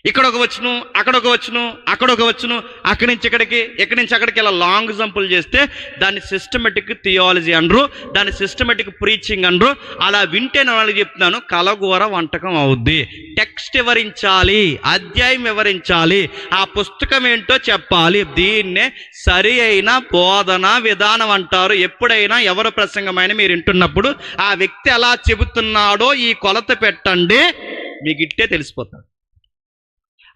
ఇక్కడ ఒక వచ్చును, అక్కడ ఒక వచ్చును, అక్కడ ఒక వచ్చును, అక్కడి నుంచి అక్కడికి ఇలా లాంగ్ జంపులు చేస్తే దాన్ని సిస్టమేటిక్ థియాలజీ అనరు, దాన్ని సిస్టమేటిక్ ప్రీచింగ్ అనరు. అలా వింటే నేను వాళ్ళకి చెప్తున్నాను, కలగూర వంటకం అవుద్ది. టెక్స్ట్ వివరించాలి, అధ్యాయం వివరించాలి, ఆ పుస్తకం ఏంటో చెప్పాలి. దీన్నే సరి అయిన బోధన విధానం అంటారు. ఎప్పుడైనా ఎవరు ప్రసంగమైన మీరు వింటున్నప్పుడు ఆ వ్యక్తి ఎలా చెబుతున్నాడో ఈ కొలత పెట్టండి, మీకు ఇట్టే తెలిసిపోతాడు.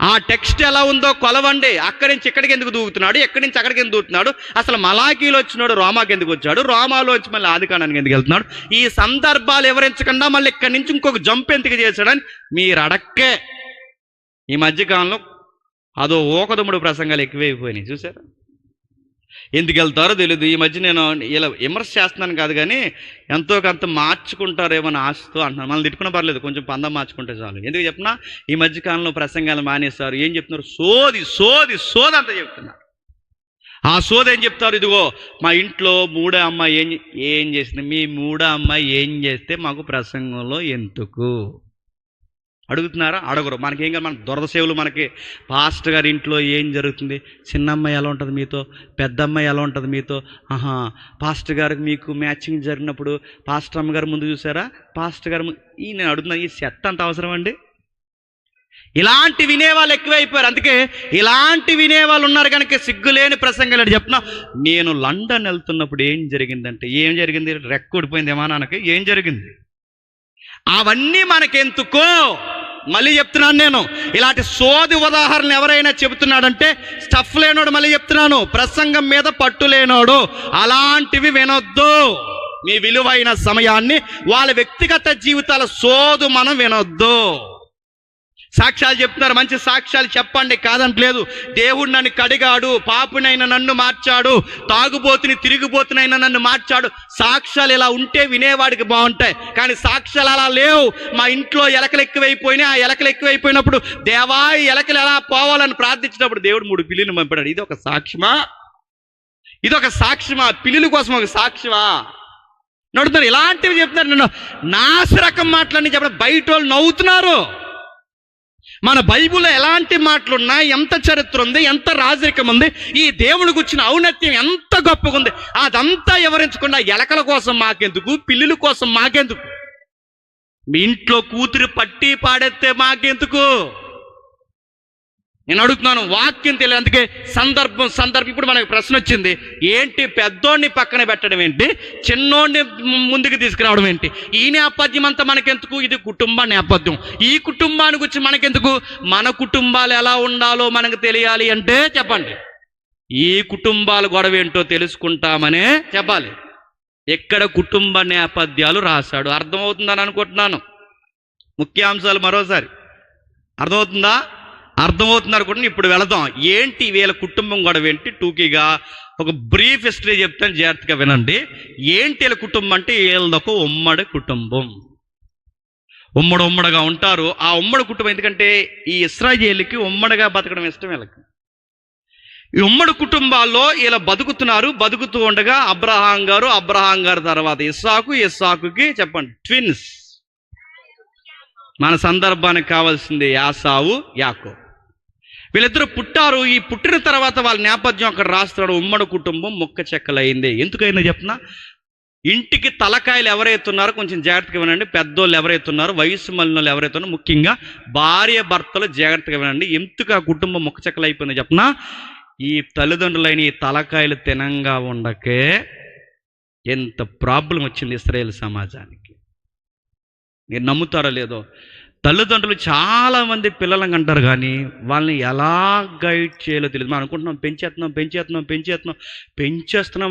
ఆ టెక్స్ట్ ఎలా ఉందో కొలవండి. అక్కడి నుంచి ఇక్కడికి ఎందుకు దూకుతున్నాడు, ఎక్కడి నుంచి అక్కడికి ఎందుకు దూకుతున్నాడు, అసలు మలాకీలో వచ్చినాడు రోమాకి ఎందుకు వచ్చాడు, రోమాలో వచ్చి మళ్ళీ ఆదికాండానికి ఎందుకు వెళ్తున్నాడు, ఈ సందర్భాలు వివరించకుండా మళ్ళీ ఇక్కడి నుంచి ఇంకొక జంప్ ఎందుకు చేశాడని మీరు అడక్కే. ఈ మధ్యకాలంలో అదో ఓకదమ్ముడు ప్రసంగాలు ఎక్కువైపోయినాయి, చూసారా? ఎందుకు వెళ్తారో తెలియదు. ఈ మధ్య నేను ఇలా విమర్శ చేస్తున్నాను కాదు కానీ ఎంతో కొంత మార్చుకుంటారేమో అని ఆశతో అంటున్నాను. మళ్ళీ తిట్టుకున్న పర్లేదు, కొంచెం పందం మార్చుకుంటే చాలు. ఎందుకు చెప్పినా ఈ మధ్యకాలంలో ప్రసంగాలు మానేస్తారు. ఏం చెప్తున్నారు? సోది అంతా చెప్తున్నారు. ఆ సోది ఏం చెప్తారు? ఇదిగో మా ఇంట్లో మూడో అమ్మాయి ఏం చేసింది, మీ మూడో అమ్మాయి ఏం చేస్తే మాకు ప్రసంగంలో ఎందుకు అడుగుతున్నారా? అడగరు. మనకేం కాదు, మన దురదసేవులు మనకి. పాస్టర్ గారి ఇంట్లో ఏం జరుగుతుంది, చిన్నమ్మాయి ఎలా ఉంటుంది మీతో, పెద్దమ్మాయి ఎలా ఉంటుంది మీతో, పాస్టర్ గారికి మీకు మ్యాచింగ్ జరిగినప్పుడు పాస్టర్ అమ్మగారు ముందు చూసారా, పాస్టర్ గారు ఈ నేను అడుగుతున్నా, ఈ సెట్ అంత అవసరం అండి? ఇలాంటి వినేవాళ్ళు ఎక్కువైపోయారు. అందుకే ఇలాంటి వినేవాళ్ళు ఉన్నారు కనుక సిగ్గులేని ప్రసంగాలు చెప్తున్నా. నేను లండన్ వెళ్తున్నప్పుడు ఏం జరిగిందంటే, ఏం జరిగింది, రెక్కూడిపోయింది ఏమానానికి, ఏం జరిగింది, అవన్నీ మనకెందుకో. మళ్ళీ చెప్తున్నాను నేను, ఇలాంటి సోది ఉదాహరణ ఎవరైనా చెబుతున్నాడంటే స్టఫ్ లేనోడు, మళ్ళీ చెప్తున్నాను, ప్రసంగం మీద పట్టు లేనోడు, అలాంటివి వినొద్దు. మీ విలువైన సమయాన్ని వాళ్ళ వ్యక్తిగత జీవితాల సోదు మనం వినొద్దు. సాక్ష్యాలు చెప్తున్నారు, మంచి సాక్ష్యాలు చెప్పండి, కాదంటలేదు. దేవుడు నన్ను కడిగాడు, పాపినైనా నన్ను మార్చాడు, తాగుబోతుని తిరిగిపోతునైనా నన్ను మార్చాడు. సాక్ష్యాలు ఇలా ఉంటే వినేవాడికి బాగుంటాయి. కానీ సాక్ష్యాలు అలా లేవు. మా ఇంట్లో ఎలకలు ఎక్కువైపోయినాయి, ఆ ఎలకలు ఎక్కువైపోయినప్పుడు దేవా ఈ ఎలకలు ఎలా పోవాలని ప్రార్థించినప్పుడు దేవుడు 3 పిల్లిని పంపాడు. ఇది ఒక సాక్ష్యమా? పిల్లుల కోసం ఒక సాక్ష్యమా? నడుతున్నారు. ఇలాంటివి చెప్తున్నారు. నేను నాసిరకం మాటలన్నీ చెప్పడం బయట వాళ్ళు నవ్వుతున్నారు. మన బైబిల్లో ఎలాంటి మాటలున్నాయి, ఎంత చరిత్ర ఉంది, ఎంత రాజరికం ఉంది, ఈ దేవుడికి వచ్చిన ఔన్నత్యం ఎంత గొప్పగా ఉంది, అదంతా వివరించకుండా ఎలకల కోసం మాకెందుకు, పిల్లుల కోసం మాకెందుకు, మీ ఇంట్లో కూతురు పట్టి పాడెత్తే మాకెందుకు? నేను అడుగుతున్నాను, వాక్యం తెలియదు. అందుకే సందర్భం ఇప్పుడు మనకు ప్రశ్న వచ్చింది, ఏంటి పెద్దోడిని పక్కన పెట్టడం ఏంటి, చిన్నోడిని ముందుకు తీసుకురావడం ఏంటి, ఈ నేపథ్యం అంతా మనకెందుకు? ఇది కుటుంబ నేపథ్యం. ఈ కుటుంబానికి వచ్చి మనకెందుకు? మన కుటుంబాలు ఎలా ఉండాలో మనకు తెలియాలి అంటే చెప్పండి, ఈ కుటుంబాల గొడవ ఏంటో తెలుసుకుంటామనే చెప్పాలి. ఎక్కడ కుటుంబ నేపథ్యాలు రాశాడు, అర్థమవుతుందని అనుకుంటున్నాను. ముఖ్యాంశాలు మరోసారి అర్థమవుతుంది అనుకుంటున్నాను. ఇప్పుడు వెళదాం. ఏంటి వీళ్ళ కుటుంబం గొడవ ఏంటి, టూకీగా ఒక బ్రీఫ్ హిస్టరీ చెప్తాను, జాగ్రత్తగా వినండి. ఏంటి వీళ్ళ కుటుంబం అంటే, వీళ్ళదొక ఉమ్మడి కుటుంబం, ఉమ్మడిగా ఉంటారు. ఆ ఉమ్మడి కుటుంబం ఎందుకంటే ఈ ఇశ్రాయేలుకి ఉమ్మడిగా బతకడం ఇష్టం. వీళ్ళకి ఈ ఉమ్మడి కుటుంబాల్లో ఇలా బతుకుతూ ఉండగా అబ్రహాం గారు తర్వాత ఇస్సాకుకి చెప్పండి ట్విన్స్. మన సందర్భానికి కావాల్సింది యాసావు, యాకోబు. వీళ్ళిద్దరూ పుట్టారు. ఈ పుట్టిన తర్వాత వాళ్ళ నేపథ్యం అక్కడ రాస్తున్నాడు. ఉమ్మడి కుటుంబం ముక్క చెక్కలైంది. ఎందుకైనా చెప్పినా, ఇంటికి తలకాయలు ఎవరైతే ఉన్నారో కొంచెం జాగ్రత్తగా వినండి. పెద్దోళ్ళు ఎవరైతే ఉన్నారో, వయసు మళ్ళీ వాళ్ళు ఎవరైతే ఉన్నారో, ముఖ్యంగా భార్య భర్తలు జాగ్రత్తగా వినండి. ఎందుకు ఆ కుటుంబం ముక్క చెక్కలు అయిపోయిందో చెప్పినా, ఈ తల్లిదండ్రులైన ఈ తలకాయలు తినంగా ఉండకే ఎంత ప్రాబ్లం వచ్చింది ఇశ్రాయేలు సమాజానికి. మీరు నమ్ముతారో లేదో, తల్లిదండ్రులు చాలామంది పిల్లలను అంటారు కానీ వాళ్ళని ఎలా గైడ్ చేయాలో తెలియదు. మనం అనుకుంటున్నాం పెంచేస్తున్నాం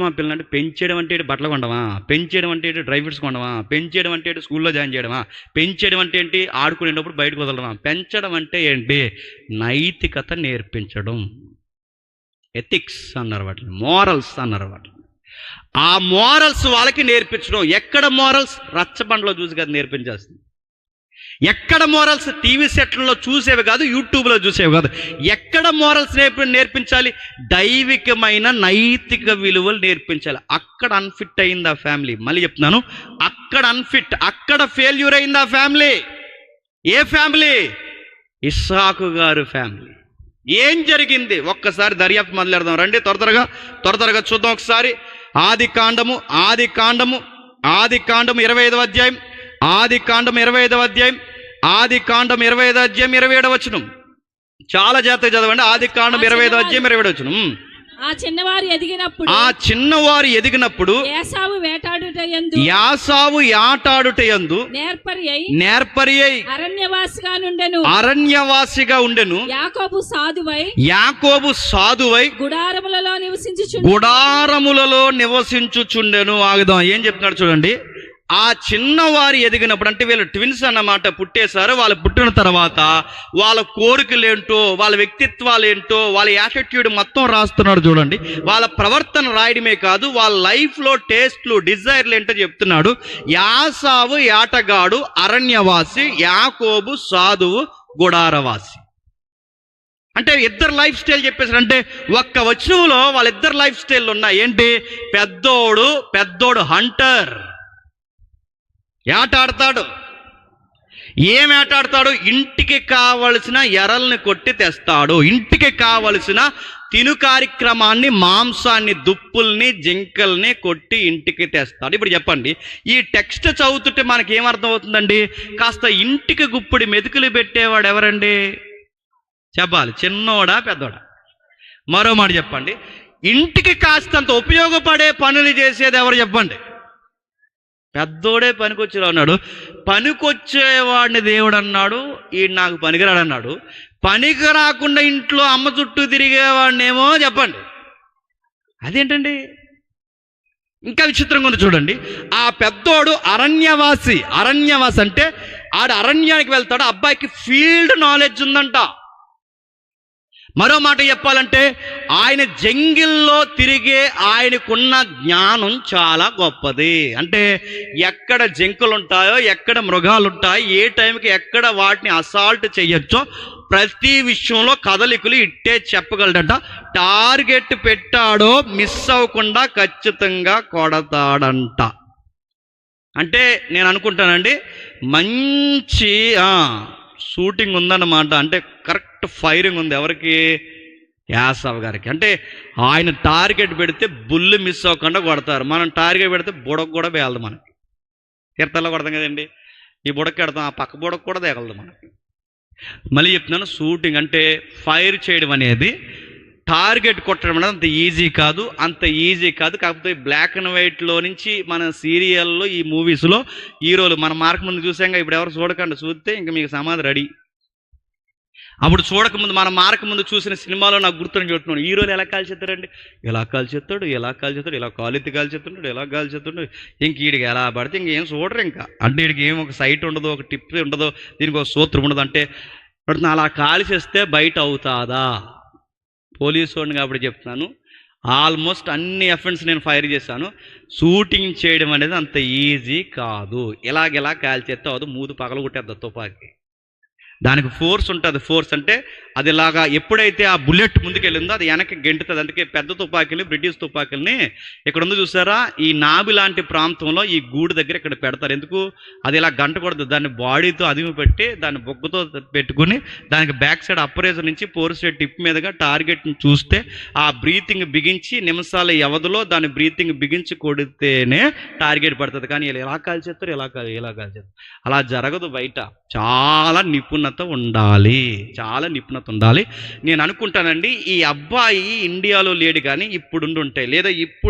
మా పిల్లలు. అంటే పెంచేయడం అంటే బట్టలు కొనడమా, పెంచేయడం అంటే డ్రైవర్స్ కొనడమా, పెంచేయడం అంటే స్కూల్లో జాయిన్ చేయడమా, పెంచేయడం అంటే ఏంటి ఆడుకునేటప్పుడు బయటకు వదలడమా, పెంచడం అంటే ఏంటి నైతికత నేర్పించడం, ఎథిక్స్ అన్నారు వాటిని, మోరల్స్ అన్నారు వాటిని. ఆ మోరల్స్ వాళ్ళకి నేర్పించడం. ఎక్కడ మోరల్స్ రచ్చబండలో చూసి కాదు నేర్పించేస్తుంది. ఎక్కడ మోరల్స్ టీవీ సెట్లలో చూసేవి కాదు, యూట్యూబ్లో చూసేవి కాదు. ఎక్కడ మోరల్స్ నేర్పించాలి? దైవికమైన నైతిక విలువలు నేర్పించాలి. అక్కడ అన్ఫిట్ అయింది ఆ ఫ్యామిలీ. మళ్ళీ చెప్తున్నాను, అక్కడ ఫెయిల్యూర్ అయింది ఆ ఫ్యామిలీ. ఏ ఫ్యామిలీ? ఇస్సాకు గారు ఫ్యామిలీ. ఏం జరిగింది ఒక్కసారి దర్యాప్తు మొదలెడదాం రండి. త్వరగా చూద్దాం ఒకసారి. ఆది కాండము 25వ అధ్యాయం, ఆది కాండం 25వ అధ్యాయం 27వ వచనం. చాలా జాగ్రత్తగా చదవండి. ఆది కాండం 25వ అధ్యాయం 27వ వచనం. ఆ చిన్నవారు ఎదిగినప్పుడు ఏసావు యాటాడుటయందు నేర్పరియై అరణ్యవాసిగా ఉండెను. యాకోబు సాధువై గుడారములలో నివసించుచుండెను. ఆగుదాం, ఏం చెప్తున్నాడు చూడండి. ఆ చిన్నవారు ఎదిగినప్పుడు, అంటే వీళ్ళు ట్విన్స్ అన్నమాట, పుట్టేశారు. వాళ్ళు పుట్టిన తర్వాత వాళ్ళ కోరికలేంటో, వాళ్ళ వ్యక్తిత్వాలు ఏంటో, వాళ్ళ యాటిట్యూడ్ మొత్తం రాస్తున్నాడు చూడండి. వాళ్ళ ప్రవర్తన రాయడమే కాదు, వాళ్ళ లైఫ్లో టేస్ట్లు, డిజైర్లు ఏంటో చెప్తున్నాడు. యాసావు యాటగాడు అరణ్యవాసి, యాకోబు సాధువు గుడారవాసి. అంటే ఇద్దరు లైఫ్ స్టైల్ చెప్పేసారు. అంటే ఒక్క వచనంలో వాళ్ళిద్దరు లైఫ్ స్టైల్ ఉన్నాయి. ఏంటి? పెద్దోడు హంటర్, ఏటాడతాడు. ఏం ఏటాడతాడు? ఇంటికి కావలసిన ఎరల్ని కొట్టి తెస్తాడు. ఇంటికి కావలసిన తిను కార్యక్రమాన్ని, మాంసాన్ని, దుప్పుల్ని, జింకల్ని కొట్టి ఇంటికి తెస్తాడు. ఇప్పుడు చెప్పండి, ఈ టెక్స్ట్ చదువుతుంటే మనకేమర్థం అవుతుందండి? కాస్త ఇంటికి గుప్పుడు మెతుకులు పెట్టేవాడు ఎవరండి? చెప్పాలి, చిన్నోడా పెద్దోడా? మరో మాట చెప్పండి. ఇంటికి కాస్తంత ఉపయోగపడే పనులు చేసేది ఎవరు చెప్పండి? పెద్దోడే పనికొచ్చేలా ఉన్నాడు. పనికొచ్చేవాడిని దేవుడు అన్నాడు, ఈయన నాకు పనికిరాడు అన్నాడు. పనికి రాకుండా ఇంట్లో అమ్మ చుట్టూ తిరిగేవాడినేమో చెప్పండి. అదేంటండి? ఇంకా విచిత్రంగా ఉంది చూడండి. ఆ పెద్దోడు అరణ్యవాసి అంటే ఆడు అరణ్యానికి వెళ్తాడు. అబ్బాయికి ఫీల్డ్ నాలెడ్జ్ ఉందంట. మరో మాట చెప్పాలంటే ఆయన జంగిల్లో తిరిగే ఆయనకున్న జ్ఞానం చాలా గొప్పది. అంటే ఎక్కడ జింకలు ఉంటాయో, ఎక్కడ మృగాలు ఉంటాయో, ఏ టైంకి ఎక్కడ వాటిని అసాల్ట్ చేయొచ్చో ప్రతి విషయంలో కదలికలు ఇట్టే చెప్పగలడట. టార్గెట్ పెట్టాడో మిస్ అవ్వకుండా ఖచ్చితంగా కొడతాడంట. అంటే నేను అనుకుంటానండి, మంచి షూటింగ్ ఉందన్నమాట. అంటే కరెక్ట్ ఫైరింగ్ ఉంది. ఎవరికి? యాసవ్ గారికి. అంటే ఆయన టార్గెట్ పెడితే బుల్లు మిస్ అవ్వకుండా కొడతారు. మనం టార్గెట్ పెడితే బుడకు కూడా వేయలదు. మనకి తీర్థాల్లో కొడతాం కదండి, ఈ బుడకు పెడతాం, ఆ పక్క బుడకు కూడా తేగలదు మనకి. మళ్ళీ చెప్తున్నాను, షూటింగ్ అంటే ఫైర్ చేయడం అనేది, టార్గెట్ కొట్టడం అనేది అంత ఈజీ కాదు. కాకపోతే బ్లాక్ అండ్ వైట్లో నుంచి మన సీరియల్లో, ఈ మూవీస్లో హీరోలు మన మార్క్ ముందు చూసాక, ఇప్పుడు ఎవరు చూడకండి, చూస్తే ఇంకా మీకు సమాధి రెడీ. అప్పుడు చూడకముందు, మన మార్క్ ముందు చూసిన సినిమాలో నాకు గుర్తుని చెప్తున్నాడు, హీరోలు ఎలా కాల్చేస్తారండి, ఎలా కాల్చేస్తాడు, ఇలా కాలెత్తి కాల్చేస్తున్నాడు, ఎలా కాల్చేస్తున్నాడు, ఇంక వీడికి ఎలా పడితే ఇంకేం చూడరు. ఇంకా అంటే వీడికి ఏం ఒక సైట్ ఉండదు, ఒక టిప్ ఉండదు, దీనికి ఒక సూత్రం ఉండదు. అంటే అలా కాల్చేస్తే బయట అవుతాదా? పోలీసు వాడిని కాబట్టి చెప్తున్నాను, ఆల్మోస్ట్ అన్ని ఎఫెన్స్ నేను ఫైర్ చేశాను. షూటింగ్ చేయడం అనేది అంత ఈజీ కాదు. ఎలాగెలా కాల్చేస్తే అవదు, మూదు పగలు కొట్టేద్దా తుపాకి. దానికి ఫోర్స్ ఉంటుంది. ఫోర్స్ అంటే అది ఇలాగా ఎప్పుడైతే ఆ బుల్లెట్ ముందుకెళ్ళిందో అది వెనక్కి గెంటుతుంది. అందుకే పెద్ద తుపాకీని, బ్రిటిష్ తుపాకీలని ఇక్కడ ఉంది చూసారా, ఈ నాభి లాంటి ప్రాంతంలో ఈ గూడు దగ్గర ఇక్కడ పెడతారు. ఎందుకు? అది ఇలా గంటకూడదు. దాన్ని బాడీతో అదిమి పెట్టి, దాన్ని బొగ్గుతో పెట్టుకుని, దానికి బ్యాక్ సైడ్ అప్పరేజర్ నుంచి ఫోర్ సైడ్ టిప్ మీదుగా టార్గెట్ని చూస్తే ఆ బ్రీతింగ్ బిగించి నిమిషాల వ్యవధిలో దాన్ని బ్రీతింగ్ బిగించి కొడితేనే టార్గెట్ పడుతుంది. కానీ ఇలా కాల్చేస్తారు, ఇలా కాల్చేస్తారు. అలా జరగదు. బయట చాలా నిపుణత ఉండాలి. నేను అనుకుంటానండి, ఈ అబ్బాయి ఇండియాలో లేడు కానీ ఇప్పుడు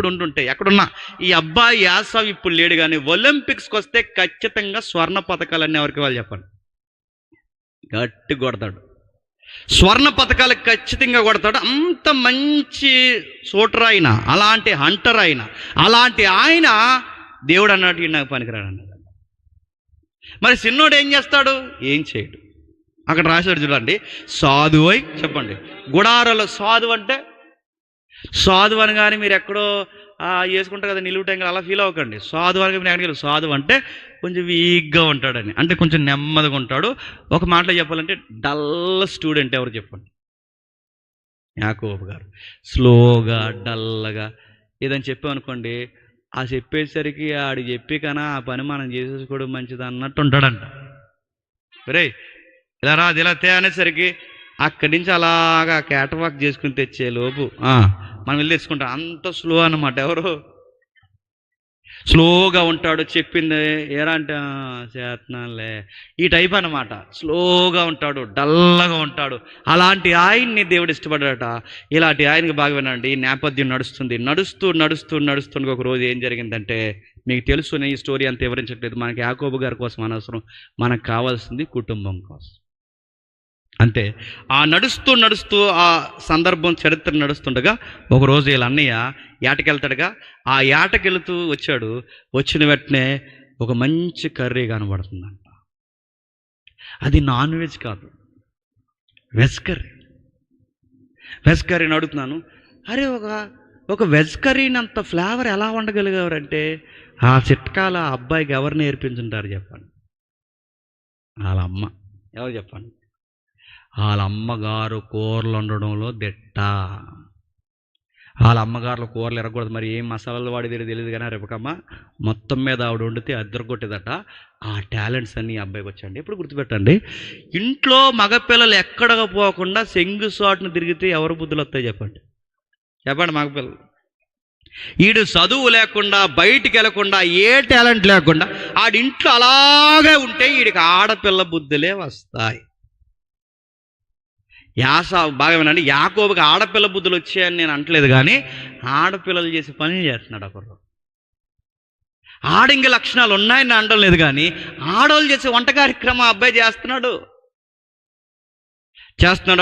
ఉండుంటాయి ఎక్కడున్నా ఈ అబ్బాయి యాసవ్ ఇప్పుడు లేడు కానీ ఒలింపిక్స్కి వస్తే ఖచ్చితంగా స్వర్ణ పథకాలన్నీ ఎవరికి వాళ్ళు చెప్పండి, గట్టి కొడతాడు. స్వర్ణ పథకాలు ఖచ్చితంగా కొడతాడు. అంత మంచి షూటర్ ఆయన, అలాంటి హంటర్ ఆయన, అలాంటి ఆయన దేవుడు అన్నట్టు నాకు పనికిరాడు అన్నాడు. మరి చిన్నోడు ఏం చేస్తాడు? ఏం చేయడు. అక్కడ రాశాడు చూడండి, సాధువై చెప్పండి. గుడారాలో సాధువు అంటే, సాధువు అని కానీ మీరు ఎక్కడో వేసుకుంటారు కదా నిలువు టైంలో, అలా ఫీల్ అవ్వకండి. సాధువు అని మీరు ఎక్కడికి, సాధువు అంటే కొంచెం వీక్గా ఉంటాడని, అంటే కొంచెం నెమ్మదిగా ఉంటాడు. ఒక మాటలో చెప్పాలంటే డల్ స్టూడెంట్ ఎవరు చెప్పండి? యాకోబు గారు. స్లోగా, డల్గా ఏదని చెప్పామనుకోండి, ఆ చెప్పేసరికి ఆడు చెప్పి కన్నా ఆ పని మనం చేసేసుకోవడం మంచిది అన్నట్టు ఉంటాడంట. రే ఇలా రాదు ఇలా తే అనేసరికి అక్కడి నుంచి అలాగా క్యాట్ వాక్ చేసుకుని తెచ్చే లోపు మనం వెళ్ళి తెచ్చుకుంటాం. అంత స్లో అన్నమాట. ఎవరు స్లోగా ఉంటాడు, చెప్పింది ఏరా అంటే చేతనాలే ఈ టైప్ అన్నమాట. స్లోగా ఉంటాడు, డల్లగా ఉంటాడు. అలాంటి ఆయన్ని దేవుడు ఇష్టపడ్డాడట. ఇలాంటి ఆయనకి బాగా వినండి. ఈ నేపథ్యం నడుస్తూ ఒక రోజు ఏం జరిగిందంటే, మీకు తెలుసు, నేను ఈ స్టోరీ అంత వివరించట్లేదు, మనకి యాకోబు గారి కోసం అనవసరం, మనకు కావాల్సింది కుటుంబం కోసం అంతే. ఆ నడుస్తూ ఆ సందర్భం చరిత్ర నడుస్తుండగా ఒకరోజు వీళ్ళ అన్నయ్య ఏటకెళ్తాడుగా. ఆ ఏటకెళ్తూ వచ్చాడు. వచ్చిన వెంటనే ఒక మంచి కర్రీ కనబడుతుందంట. అది నాన్ వెజ్ కాదు, వెజ్ కర్రీ. వెజ్ కర్రీని అడుగుతున్నాను, అరే ఒక వెజ్ కర్రీని అంత ఫ్లేవర్ ఎలా వండగలిగారంటే ఆ చిట్కాల అబ్బాయికి ఎవరు నేర్పించుంటారు చెప్పండి? వాళ్ళ అమ్మ. ఎవరు చెప్పండి? వాళ్ళ అమ్మగారు కూరలు వండడంలో దిట్ట. వాళ్ళ అమ్మగారులు కూరలు ఎరగకూడదు, మరి ఏం మసాలాలు వాడేది తెలియదు కానీ రేపకమ్మ మొత్తం మీద ఆవిడ వండితే అద్దరగొట్టేదట. ఆ టాలెంట్స్ అన్నీ అబ్బాయికి వచ్చండి. ఎప్పుడు గుర్తుపెట్టండి, ఇంట్లో మగపిల్లలు ఎక్కడగా పోకుండా సెంగు సాటును తిరిగితే ఎవరు బుద్ధులు వస్తాయి చెప్పండి? మగపిల్లలు. ఈడు చదువు లేకుండా, బయటికి వెళ్ళకుండా, ఏ టాలెంట్ లేకుండా ఆడింట్లో అలాగే ఉంటే వీడికి ఆడపిల్ల బుద్ధులే వస్తాయి. బాగా వినండి, యాకోబుకి ఆడపిల్ల బుద్ధులు వచ్చాయని నేను అంటలేదు, కానీ ఆడపిల్లలు చేసే పనులు చేస్తున్నాడు ఒకరు. ఆడింగ లక్షణాలు ఉన్నాయని అనడం లేదు, కానీ ఆడవాళ్ళు చేసే వంట కార్యక్రమం అబ్బాయి చేస్తున్నాడు.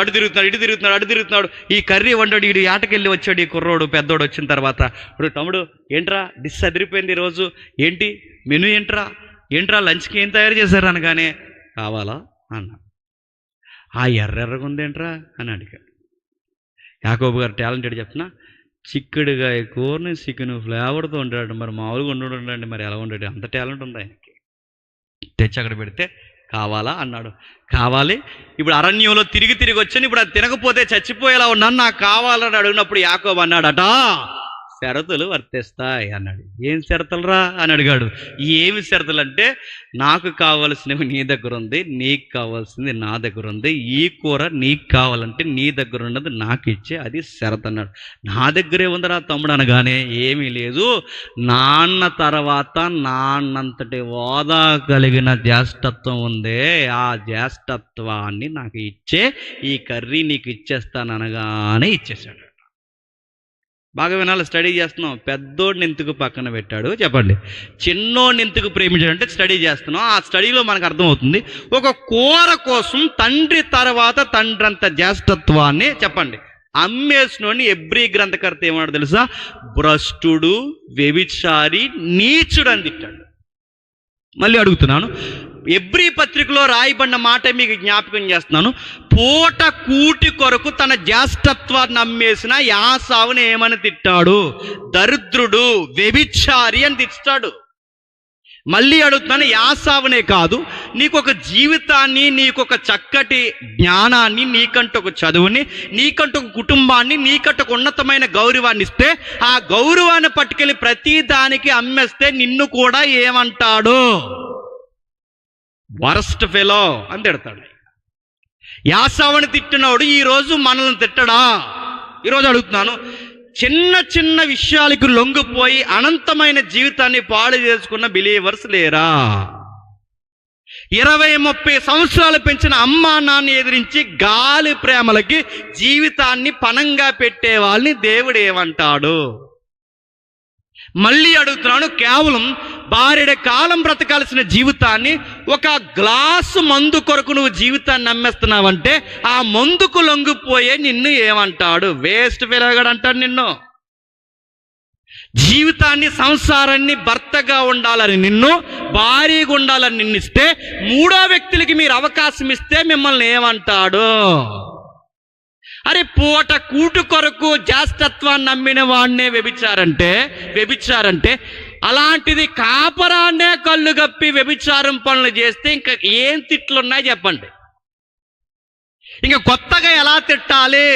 అటు తిరుగుతున్నాడు. ఈ కర్రీ వండాడు. ఈడు ఆటకెళ్ళి వచ్చాడు. ఈ కుర్రోడు పెద్దోడు వచ్చిన తర్వాత, ఇప్పుడు తమ్ముడు ఏంట్రా డిస్ అదిరిపోయింది ఈరోజు, ఏంటి మెనూ ఏంట్రా లంచ్కి ఏం తయారు చేశారు అనగానే కావాలా అన్నా. ఆ ఎర్రగా ఉందేంట్రా అని అడిగాడు. యాకోబు గారు టాలెంటెడ్ చెప్తున్నా, చిక్కుడుగాయ కూరని చికెన్ ఫ్లేవర్తో ఉంటాడు. మరి మామూలుగా ఉండండి, మరి ఎలా ఉండాడు? అంత టాలెంట్ ఉంది ఆయనకి. తెచ్చి అక్కడ పెడితే కావాలా అన్నాడు. కావాలి. ఇప్పుడు అరణ్యంలో తిరిగి వచ్చాను, ఇప్పుడు అది తినకపోతే చచ్చిపోయేలా ఉన్నాను, నాకు కావాలని అడిగినప్పుడు యాకోబు అన్నాడట, షరతులు వర్తిస్తాయి అన్నాడు. ఏం షరతులు రా అని అడిగాడు. ఏమి షరతులు అంటే, నాకు కావాల్సినవి నీ దగ్గర ఉంది, నీకు కావాల్సింది నా దగ్గర ఉంది, ఈ కూర నీకు కావాలంటే నీ దగ్గర ఉన్నది నాకు ఇచ్చే, అది షరతు అన్నాడు. నా దగ్గరే ఉందిరా తమ్ముడు అనగానే, ఏమీ లేదు, నాన్న తర్వాత నాన్నంతటి హోదా కలిగిన జ్యేష్ఠత్వం ఉందే, ఆ జ్యేష్ఠత్వాన్ని నాకు ఇచ్చే, ఈ కర్రీ నీకు ఇచ్చేస్తాను అనగానే ఇచ్చేశాడు. బాగా వినాలి, స్టడీ చేస్తున్నాం. పెద్దోడిని ఎందుకు పక్కన పెట్టాడు చెప్పండి? చిన్నోడిని ఎందుకు ప్రేమించాడు అంటే స్టడీ చేస్తున్నాం. ఆ స్టడీలో మనకు అర్థమవుతుంది, ఒక కూర కోసం తండ్రి తర్వాత తండ్రి అంత జ్యేష్ఠత్వాన్ని చెప్పండి అమ్మేసినోడిని ఎబ్రీ గ్రంథకర్త ఏమన్నాడు తెలుసా? భ్రష్టుడు, వ్యభిచారి, నీచుడు అని తిట్టాడు. మళ్ళీ అడుగుతున్నాను, ఎబ్రీ పత్రికలో రాయబడిన మాట మీకు జ్ఞాపకం చేస్తున్నాను. పూట కూటి కొరకు తన జ్యేష్ఠత్వాన్ని అమ్మేసిన యాసావుని ఏమని తిట్టాడు? దరిద్రుడు, వ్యభిచారి అని తిట్టాడు. మళ్ళీ అడుగుతున్నాను, యాసావునే కాదు, నీకొక జీవితాన్ని, నీకొక చక్కటి జ్ఞానాన్ని, నీకంటూ ఒక చదువుని, నీకంటూ ఒక కుటుంబాన్ని, నీకంటూ ఒక ఉన్నతమైన గౌరవాన్ని ఇస్తే, ఆ గౌరవాన్ని పట్టుకెళ్ళి ప్రతి దానికి అమ్మేస్తే నిన్ను కూడా ఏమంటాడు? వరస్ట్ ఫెలో అని తిడతాడు. యాసావుని తిట్టినోడు ఈరోజు మనల్ని తిట్టడా? ఈరోజు అడుగుతున్నాను, చిన్న విషయాలకు లొంగిపోయి అనంతమైన జీవితాన్ని పాడు చేసుకున్న బిలీవర్స్ లేరా? 20-30 సంవత్సరాలు పెంచిన అమ్మా నాన్న ఎదిరించి గాలి ప్రేమలకి జీవితాన్ని పణంగా పెట్టే వాళ్ళని దేవుడు ఏమంటాడు? మళ్ళీ అడుగుతున్నాను, కేవలం భార్యడ కాలం బ్రతకాల్సిన జీవితాన్ని ఒక గ్లాసు మందు కొరకు నువ్వు జీవితాన్ని నమ్మేస్తున్నావంటే ఆ మందుకు లొంగిపోయే నిన్ను ఏమంటాడు? వేస్ట్ ఫెలోగాడు అంటాడు నిన్ను. జీవితాన్ని, సంసారాన్ని భర్తగా ఉండాలని నిన్ను, భార్యగా ఉండాలని నిన్నిస్తే, మూడో వ్యక్తులకి మీరు అవకాశం ఇస్తే మిమ్మల్ని ఏమంటాడు? అరే పూట కూటు కొరకు జ్యేష్ఠత్వాన్ని నమ్మిన వాడినే వ్యభిచారంటే అలాంటిది కాపరాన్నే కళ్ళు గప్పి వ్యభిచారం పనులు చేస్తే ఇంకా ఏం తిట్లున్నాయి చెప్పండి? ఇంకా కొత్తగా ఎలా తిట్టాలి?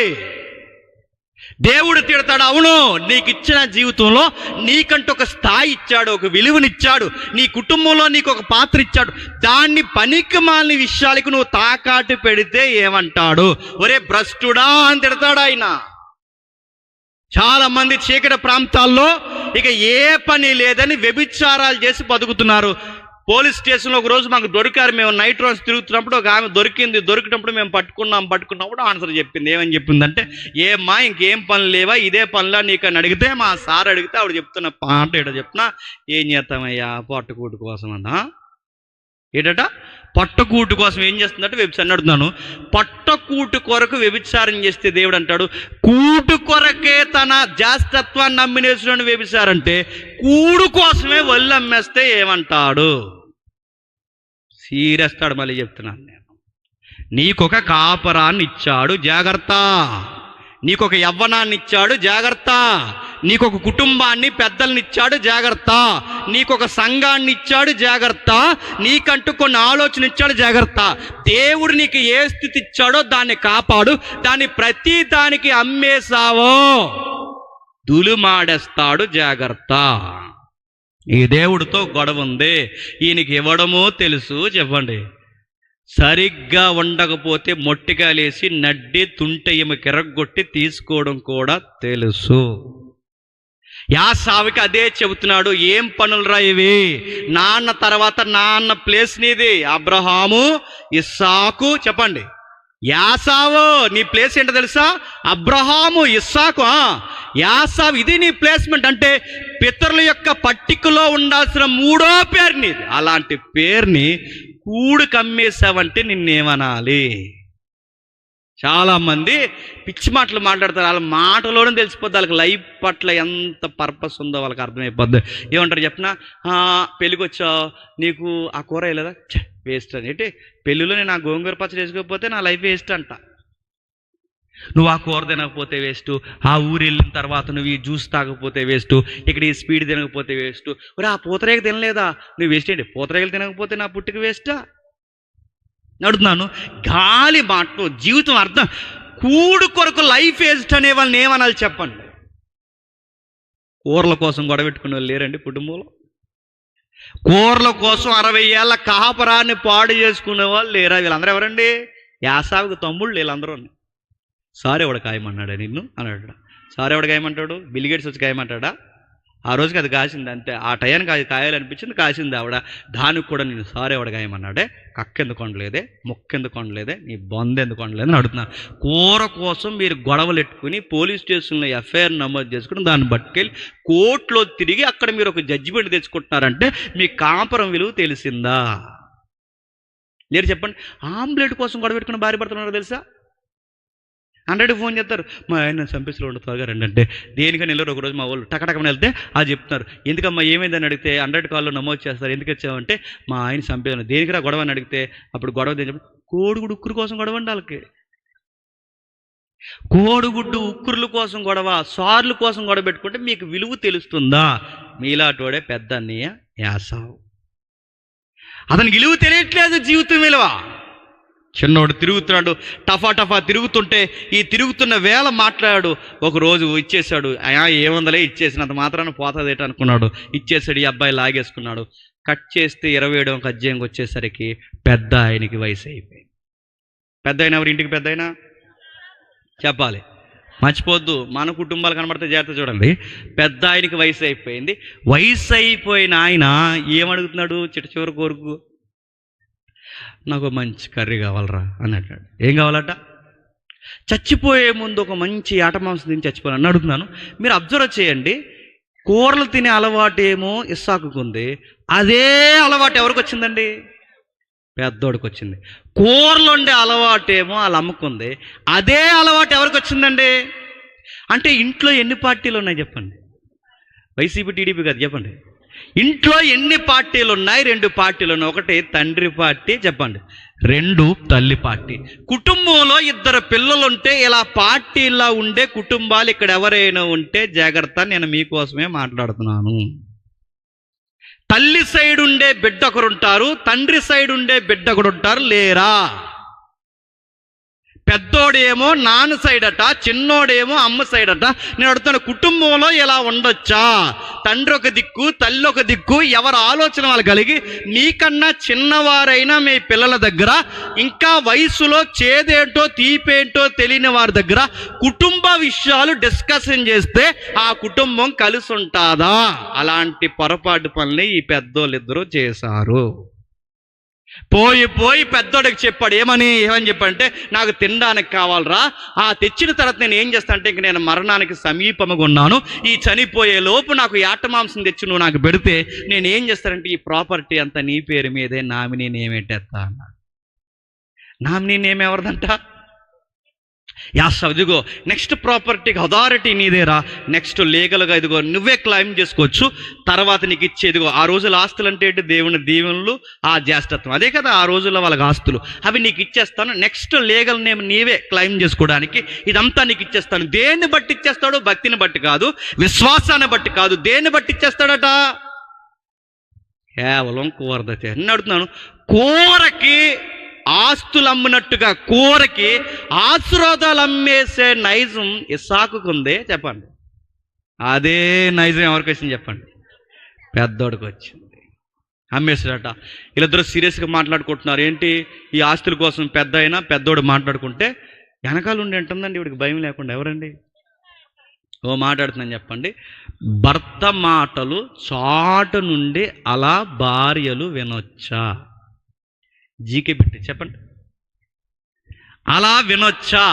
దేవుడు తిడతాడు, అవును, నీకు ఇచ్చిన జీవితంలో నీకంటూ ఒక స్థాయి ఇచ్చాడు, ఒక విలువనిచ్చాడు, నీ కుటుంబంలో నీకు ఒక పాత్ర ఇచ్చాడు. దాన్ని పనికిమాలిన విషయాలకు నువ్వు తాకాటు పెడితే ఏమంటాడు? ఒరే భ్రష్టుడా అని తిడతాడు ఆయన. చాలా మంది చీకటి ప్రాంతాల్లో ఇక ఏ పని లేదని వ్యభిచారాలు చేసి బతుకుతున్నారు. పోలీస్ స్టేషన్లో ఒక రోజు మాకు దొరికారు. మేము నైట్ రోజు తిరుగుతున్నప్పుడు ఒక ఆమె దొరికినప్పుడు మేము పట్టుకున్నప్పుడు ఆన్సర్ చెప్పింది. ఏమని చెప్పిందంటే, ఏమ్మా ఇంకేం పని లేవా, ఇదే పనిలా నీకు అని అడిగితే, మా సార్ అడిగితే ఆవిడ చెప్తున్న పాట ఏటో చెప్తున్నా, ఏం చేస్తామయ్యా పట్టుకూటు కోసం అన్నా. ఏటట పట్టకూటు కోసం ఏం చేస్తుందంటే వ్యభిచారం అడుగుతున్నాను. పట్టకూటు కొరకు వ్యభిచారం చేస్తే దేవుడు అంటాడు, కూటు కొరకే తన జాస్తత్వాన్ని నమ్మినేసిన వ్యభిచారం అంటే కూడు కోసమే వల్లి అమ్మేస్తే ఏమంటాడు? సీరేస్తాడు. మళ్ళీ చెప్తున్నాను నేను, నీకొక కాపరాన్ని ఇచ్చాడు జాగ్రత్త, నీకొక యవ్వనాన్ని ఇచ్చాడు జాగ్రత్త, నీకొక కుటుంబాన్ని పెద్దల్ని ఇచ్చాడు జాగ్రత్త, నీకొక సంఘాన్ని ఇచ్చాడు జాగ్రత్త, నీకంటూ కొన్ని ఆలోచన ఇచ్చాడు జాగ్రత్త. దేవుడు నీకు ఏ స్థితి ఇచ్చాడో దాన్ని కాపాడు. దాన్ని ప్రతి దానికి అమ్మేశావో దులుమాడేస్తాడు జాగ్రత్త. ఈ దేవుడితో గొడవ ఉంది, ఈయనకి ఇవ్వడమో తెలుసు. చెప్పండి, సరిగ్గా ఉండకపోతే మొట్టికాలేసి నడ్డి తుంటె ఈమె కిరగొట్టి తీసుకోవడం కూడా తెలుసు. యాసావుకి అదే చెబుతున్నాడు, ఏం పనులురా ఇవి, నాన్న తర్వాత నాన్న ప్లేస్ నీది, అబ్రహాము ఇస్సాకు. చెప్పండి, యాసావు నీ ప్లేస్ ఏంటో తెలుసా? అబ్రహాము ఇస్సాకు, యాసావు ఇది నీ ప్లేస్మెంట్. అంటే పితరుల యొక్క పట్టికలో ఉండాల్సిన మూడో పేరు నీది. అలాంటి పేరుని కూడు కమ్మేశావంటే నిన్నేమనాలి? చాలామంది పిచ్చి మాటలు మాట్లాడతారు. వాళ్ళ మాటలోనే తెలిసిపోద్ది వాళ్ళకి లైఫ్ పట్ల ఎంత పర్పస్ ఉందో వాళ్ళకి అర్థమైపోద్ది. ఏమంటారు చెప్పిన, పెళ్ళికి వచ్చావు, నీకు ఆ కూర వేయలేదా, వేస్ట్ అని. ఏంటి పెళ్ళిలో నేను ఆ గోంగూర పచ్చడి వేసుకోకపోతే నా లైఫ్ వేస్ట్ అంట. నువ్వు ఆ కూర తినకపోతే వేస్ట్, ఆ ఊరు వెళ్ళిన తర్వాత నువ్వు ఈ జ్యూస్ తాగకపోతే వేస్ట్, ఇక్కడ ఈ స్పీడ్ తినకపోతే వేస్ట్, మరి ఆ పూతరేగ తినలేదా నువ్వు వేస్ట్. ఏంటి పూతరేగలు తినకపోతే నా పుట్టికి వేస్టా? అడుగుతున్నాను. గాలి మాటలు జీవితం అర్థం. కూడు కొరకు లైఫ్ వేస్ట్ అనే వాళ్ళని ఏమనాలి చెప్పండి? కూరల కోసం గొడవెట్టుకునే వాళ్ళు లేరండి కుటుంబంలో? కూరల కోసం 60 ఏళ్ళ కాపరాన్ని పాడు చేసుకునే వాళ్ళు లేరా? వీళ్ళందరూ ఎవరండి? యాసావుకు తమ్ముళ్ళు వీళ్ళందరూ. సార్ ఎవడ కాయమన్నాడా నిన్ను అన్నాడు. సార్ ఎవడ కాయమంటాడు? బిల్ గేట్స్ వచ్చి కాయమంటాడా? ఆ రోజుకి అది కాసింది అంతే. ఆ టయానికి అది కాయాలనిపించింది, కాసింది ఆవిడ. దానికి కూడా నేను సార్ ఎవడ కాయమన్నాడే, కక్కెందుకు వండలేదే, మొక్కెందుకు వండలేదే, నీ బొంద ఎందుకు వండలేదని అడుగుతున్నాను. కూర కోసం మీరు గొడవలు ఎట్టుకుని పోలీస్ స్టేషన్లో ఎఫ్ఐఆర్ నమోదు చేసుకుని దాన్ని పట్టుకెళ్ళి కోర్టులో తిరిగి అక్కడ మీరు ఒక జడ్జిమెంట్ తెచ్చుకుంటున్నారంటే మీ కాపురం విలువ తెలిసిందా? లేదు చెప్పండి. ఆమ్లెట్ కోసం గొడవ పెట్టుకుని భార్య భర్తలు తెలుసా? 100 ఫోన్ చేస్తారు, మా ఆయన చంపేసిలో ఉండు త్వరగా రండి అంటే. దేనికని వెళ్ళారు. ఒకరోజు మా వాళ్ళు టకటకమని వెళ్తే అది చెప్తున్నారు. ఎందుకమ్మా ఏమైందని అడిగితే 100 కాల్లో నమోదు చేస్తారు. ఎందుకు వచ్చామంటే మా ఆయన చంపేసాను. దేనికిరా గొడవ అని అడిగితే అప్పుడు గొడవ చెప్పి కోడిగుడు ఉక్కురు కోసం గొడవ అండి వాళ్ళకి. కోడిగుడ్డు ఉక్కుర్ల కోసం గొడవ, సార్ల కోసం గొడవ పెట్టుకుంటే మీకు విలువ తెలుస్తుందా? మీలాటోడే పెద్ద అన్నయ్య యాసావు. అతనికి విలువ తెలియట్లేదు, జీవితం విలువ. చిన్నోడు తిరుగుతున్నాడు, టఫా తిరుగుతుంటే ఈ తిరుగుతున్న వేళ మాట్లాడాడు. ఒకరోజు ఇచ్చేశాడు. ఏముందలే ఇచ్చేసినంత మాత్రాన పోతుందేట అనుకున్నాడు. ఇచ్చేసాడు. ఈ అబ్బాయి లాగేసుకున్నాడు. కట్ చేస్తే 27వ అధ్యాయంకి వచ్చేసరికి పెద్ద ఆయనకి వయసు అయిపోయింది. పెద్ద ఆయన ఎవరు? ఇంటికి పెద్ద అయినా చెప్పాలి, మర్చిపోద్దు. మన కుటుంబాలు కనబడితే జాగ్రత్త చూడండి. పెద్ద ఆయనకి వయసు అయిపోయింది. వయసు అయిపోయిన ఆయన ఏమడుగుతున్నాడు? చివరి కోరుకు, నాకు మంచి కర్రీ కావాలరా అని అంటాడు. ఏం కావాలట? చచ్చిపోయే ముందు ఒక మంచి ఆట మాంసం తిని చచ్చిపోయాను అడుగుతున్నాను. మీరు అబ్జర్వ్ చేయండి. కూరలు తినే అలవాటు ఏమో ఇస్సాకుకు ఉంది, అదే అలవాటు ఎవరికి వచ్చిందండి? పెద్దోడికి వచ్చింది. కూరలు వండే అలవాటు ఏమో వాళ్ళ అమ్మకుంది, అదే అలవాటు ఎవరికి వచ్చిందండి? అంటే ఇంట్లో ఎన్ని పార్టీలు ఉన్నాయి చెప్పండి? వైసీపీ టీడీపీ కాదు, చెప్పండి. ఇంట్లో ఎన్ని పార్టీలు ఉన్నాయి? 2 పార్టీలు ఉన్నాయి. ఒకటి తండ్రి పార్టీ, చెప్పండి, 2 తల్లి పార్టీ. కుటుంబంలో 2 పిల్లలుంటే ఇలా పార్టీలా ఉండే కుటుంబాలు ఇక్కడ ఎవరైనా ఉంటే జాగ్రత్త, నేను మీకోసమే మాట్లాడుతున్నాను. తల్లి సైడ్ ఉండే బిడ్డ ఒకరు ఉంటారు, తండ్రి సైడ్ ఉండే బిడ్డ ఒకరు ఉంటారు, లేరా? పెద్దోడేమో నాన్న సైడ్ అట, చిన్నోడేమో అమ్మ సైడ్ అట. నేను అడుగుతాను, కుటుంబంలో ఇలా ఉండొచ్చా? తండ్రి ఒక దిక్కు, తల్లి ఒక దిక్కు, ఎవరి ఆలోచన వాళ్ళు కలిగి నీకన్నా చిన్నవారైనా మీ పిల్లల దగ్గర, ఇంకా వయసులో చేదేంటో తీపేంటో తెలియని వారి దగ్గర కుటుంబ విషయాలు డిస్కషన్ చేస్తే ఆ కుటుంబం కలిసి ఉంటుందా? అలాంటి పొరపాటు పనులు ఈ పెద్దోళ్ళిద్దరూ చేశారు. పోయి పెద్దోడికి చెప్పాడు. ఏమని చెప్పాడంటే, నాకు తినడానికి కావాలరా, ఆ తెచ్చిన తర్వాత నేను ఏం చేస్తా అంటే, ఇంక నేను మరణానికి సమీపముగా ఉన్నాను, ఈ చనిపోయే లోపు నాకు యాట మాంసం తెచ్చి నువ్వు నాకు పెడితే నేను ఏం చేస్తానంటే ఈ ప్రాపర్టీ అంతా నీ పేరు మీదే నామినీ నేమ్ పెట్టేస్తా అన్నాడు. నామినీ నేమ్ ఎవరిదంట? ఇదిగో నెక్స్ట్ ప్రాపర్టీకి అథారిటీ నీదేరా, నెక్స్ట్ లీగల్గా ఇదిగో నువ్వే క్లెయిమ్ చేసుకోవచ్చు, తర్వాత నీకు ఇచ్చేదిగో. ఆ రోజుల ఆస్తులు అంటే ఏంటి? దేవుని దీవెనలు, ఆ జ్యేష్ఠత్వం, అదే కదా ఆ రోజుల్లో వాళ్ళకి ఆస్తులు. అవి నీకు ఇచ్చేస్తాను, నెక్స్ట్ లీగల్ నేమ్ నీవే క్లెయిమ్ చేసుకోవడానికి ఇదంతా నీకు ఇచ్చేస్తాను. దేన్ని బట్టి ఇచ్చేస్తాడు? భక్తిని బట్టి కాదు, విశ్వాసాన్ని బట్టి కాదు. దేన్ని బట్టి ఇచ్చేస్తాడట? కేవలం కూరదతే. నేను అడుగుతున్నాను, కూరకి ఆస్తులు అమ్మినట్టుగా కూరకి ఆశీర్వాదాలు అమ్మేసే నైజం ఇస్సాకుకుందే? చెప్పండి. అదే నైజం ఎవరికి వచ్చింది చెప్పండి? పెద్దోడికి వచ్చింది. అమ్మేసాడట. వీళ్ళిద్దరూ సీరియస్గా మాట్లాడుకుంటున్నారు. ఏంటి ఈ ఆస్తుల కోసం? పెద్దోడు మాట్లాడుకుంటే వెనకాల ఉండి అంటుందండి ఇవిడికి భయం లేకుండా. ఎవరండి? మాట్లాడుతుందని చెప్పండి. భర్త మాటలు చాటు నుండి అలా భార్యలు వినొచ్చా? జీకే పెట్టి చెప్పండి. అలా వినొచ్చా?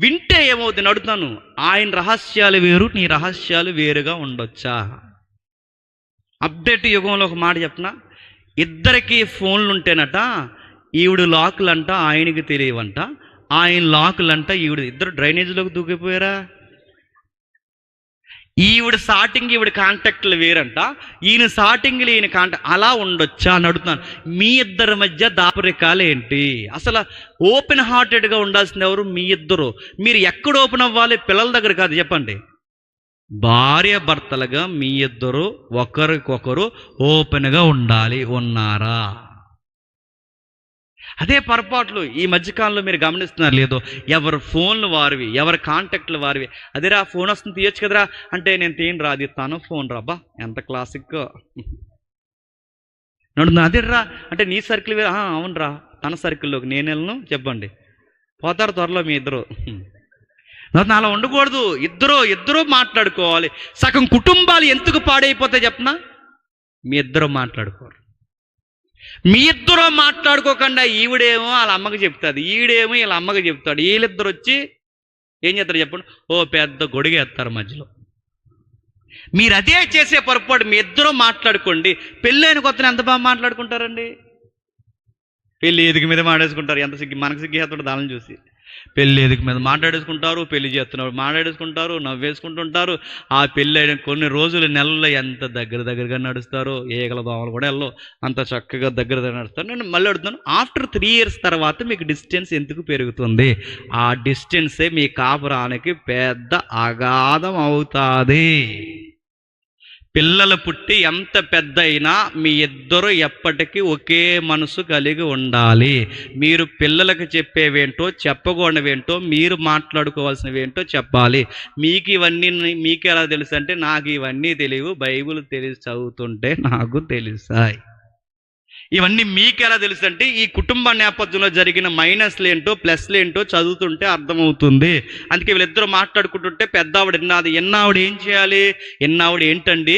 వింటే ఏమవుతుంది అడుగుతాను. ఆయన రహస్యాలు వేరు, నీ రహస్యాలు వేరుగా ఉండొచ్చా? అప్డేట్ యుగంలో ఒక మాట చెప్పనా, ఇద్దరికి ఫోన్లు ఉంటేనట ఈవిడ లాకులంట ఆయనకి తెలియవంట, ఆయన లాకులంట ఈవిడ. ఇద్దరు డ్రైనేజీలోకి దూకిపోయారా? ఈవిడ సాటింగ్ ఈవిడ కాంటాక్ట్లు వేరంట, ఈయన సాటింగ్లు ఈయన కాంటాక్ట్. అలా ఉండొచ్చా అని అడుగుతున్నాను. మీ ఇద్దరి మధ్య దాపరికాలు ఏంటి? అసలు ఓపెన్ హార్టెడ్గా ఉండాల్సింది ఎవరు? మీ ఇద్దరు. మీరు ఎక్కడ ఓపెన్ అవ్వాలి? పిల్లల దగ్గర కాదు. చెప్పండి. భార్య భర్తలుగా మీ ఇద్దరు ఒకరికొకరు ఓపెన్గా ఉండాలి. ఉన్నారా? అదే పొరపాట్లు ఈ మధ్యకాలంలో మీరు గమనిస్తున్నారు లేదో? ఎవరి ఫోన్లు వారివి, ఎవరి కాంటాక్ట్లు వారివి. అదేరా ఫోన్ వస్తుంది తీయొచ్చు కదరా అంటే, నేను తీయను అది తను ఫోన్ రాబా, ఎంత క్లాసిక్ నడున్నా. అదేరా అంటే నీ సర్కిల్ వేరే. అవునరా, తన సర్కిల్లోకి నేను వెళ్ళను. చెప్పండి, పోతారు త్వరలో మీ ఇద్దరు. అలా ఉండకూడదు. ఇద్దరు మాట్లాడుకోవాలి. సగం కుటుంబాలు ఎందుకు పాడైపోతాయి చెప్పనా? మీ ఇద్దరు మాట్లాడుకోరు. మీ ఇద్దరు మాట్లాడుకోకుండా ఈవిడేమో వాళ్ళ అమ్మకి చెప్తుంది, ఈవిడేమో వీళ్ళ అమ్మకి చెప్తాడు. వీళ్ళిద్దరు వచ్చి ఏం చేస్తారు చెప్పండి? పెద్ద గొడిగేస్తారు మధ్యలో. మీరు అదే చేసే పొరపాటు. మీ ఇద్దరు మాట్లాడుకోండి. పెళ్ళైన కొత్తని ఎంత బాగా మాట్లాడుకుంటారండి? పెళ్ళి ఎదుగు మీద మాట్లాడేసుకుంటారు. ఎంత సిగ్గి, మనకు సిగ్గి చేస్తాడు దానిని చూసి. పెళ్ళి ఎదుగు మీద మాట్లాడేసుకుంటారు, పెళ్లి చేస్తున్నారు మాట్లాడేసుకుంటారు, నవ్వేసుకుంటుంటారు. ఆ పెళ్ళి అయిన కొన్ని రోజులు నెలల్లో ఎంత దగ్గరగా నడుస్తారో. ఏగల దోమలు కూడా వెళ్ళవు, అంత చక్కగా దగ్గర నడుస్తారు. నేను మళ్ళీ అడుగుతాను, ఆఫ్టర్ 3 years తర్వాత మీకు డిస్టెన్స్ ఎందుకు పెరుగుతుంది? ఆ డిస్టెన్సే మీ కాపురానికి పెద్ద అగాధం అవుతుంది. పిల్లలు పుట్టి ఎంత పెద్ద అయినా మీ ఇద్దరు ఎప్పటికీ ఒకే మనసు కలిగి ఉండాలి. మీరు పిల్లలకు చెప్పేవేంటో, చెప్పకూడనివేంటో, మీరు మాట్లాడుకోవాల్సినవేంటో చెప్పాలి. మీకు ఇవన్నీ మీకు ఎలా తెలుసు అంటే, నాకు ఇవన్నీ తెలియవు, బైబిల్ తెలిసి చదువుతుంటే నాకు తెలుసాయి. ఇవన్నీ మీకు ఎలా తెలుసు అంటే, ఈ కుటుంబ నేపథ్యంలో జరిగిన మైనస్లు ఏంటో ప్లస్లు ఏంటో చదువుతుంటే అర్థమవుతుంది. అందుకే వీళ్ళిద్దరూ మాట్లాడుకుంటుంటే పెద్దావిడ ఎన్నావిడ ఏం చేయాలి? ఎన్నావిడ ఏంటండి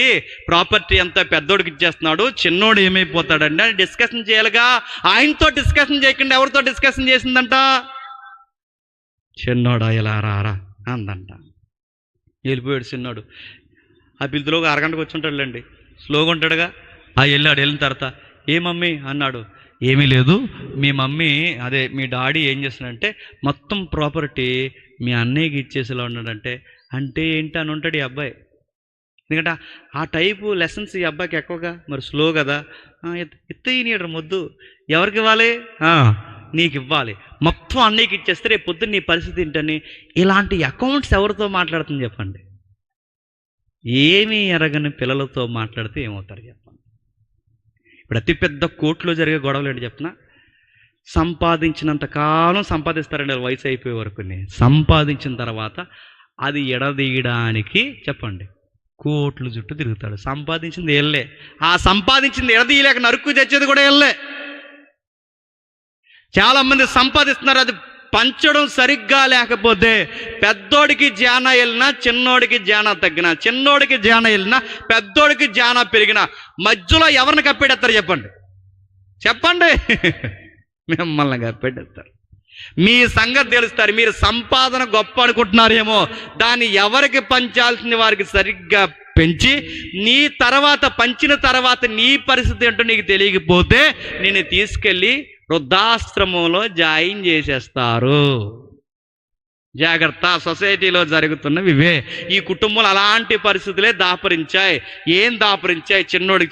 ప్రాపర్టీ అంతా పెద్దోడికి ఇచ్చేస్తున్నాడు, చిన్నోడు ఏమైపోతాడండి అని డిస్కషన్ చేయాలిగా. ఆయనతో డిస్కషన్ చేయకుండా ఎవరితో డిస్కషన్ చేసిందంట? చిన్నోడా ఇలా రారా అందంట. వెళ్ళిపోయాడు చిన్నోడు. ఆ పిల్లతో ఒక అరగంటకు వచ్చి ఉంటాడులేండి, స్లోగా ఉంటాడుగా. వెళ్ళిన తర్వాత ఏ మమ్మీ అన్నాడు. ఏమీ లేదు, మీ మమ్మీ అదే మీ డాడీ ఏం చేస్తున్నాడంటే మొత్తం ప్రాపర్టీ మీ అన్నయ్యకి ఇచ్చేసేలా ఉన్నాడంటే. అంటే ఏంటి అని ఉంటాడు ఈ అబ్బాయి. ఎందుకంటే ఆ టైపు లెసన్స్ ఈ అబ్బాయికి ఎక్కువగా. మరి స్లో కదా. ఎత్తయ్యడు ముద్దు ఎవరికి ఇవ్వాలి? నీకు ఇవ్వాలి. మొత్తం అన్నయ్యకి ఇచ్చేస్తే రేపు పొద్దున్న నీ పరిస్థితి ఏంటని. ఇలాంటి అకౌంట్స్ ఎవరితో మాట్లాడుతుంది చెప్పండి? ఏమీ ఎరగని పిల్లలతో మాట్లాడితే ఏమవుతారు చెప్పండి? ఇప్పుడు అతిపెద్ద కోర్టులో జరిగే గొడవలు ఏంటి చెప్పిన? సంపాదించినంత కాలం సంపాదిస్తారండి వయసు అయిపోయే వరకు. సంపాదించిన తర్వాత అది ఎడదీయడానికి చెప్పండి కోట్లు చుట్టూ తిరుగుతాడు. సంపాదించింది వెళ్ళే, ఆ సంపాదించింది ఎడదీయలేక నరుక్కు తెచ్చేది కూడా వెళ్ళే. చాలామంది సంపాదిస్తున్నారు, అది పంచడం సరిగ్గా లేకపోతే పెద్దోడికి జానా వెళ్ళినా చిన్నోడికి జానా తగ్గినా, చిన్నోడికి జానా వెళ్ళినా పెద్దోడికి జానా పెరిగినా మధ్యలో ఎవరిని కప్పెడతారు చెప్పండి? చెప్పండి, మిమ్మల్ని కప్పెడతారు. మీ సంగతి తెలుస్తారు. మీరు సంపాదన గొప్ప అనుకుంటున్నారేమో, దాన్ని ఎవరికి పంచాల్సింది వారికి సరిగ్గా పెంచి నీ తర్వాత పంచిన తర్వాత నీ పరిస్థితి ఏంటో నీకు తెలియకపోతే నేను తీసుకెళ్ళి వృద్ధాశ్రమంలో జాయిన్ చేసేస్తారు. జాగ్రత్త, సొసైటీలో జరుగుతున్నవి ఇవే. ఈ కుటుంబంలో అలాంటి పరిస్థితులే దాపరించాయి. ఏం దాపరించాయి? చిన్నోడికి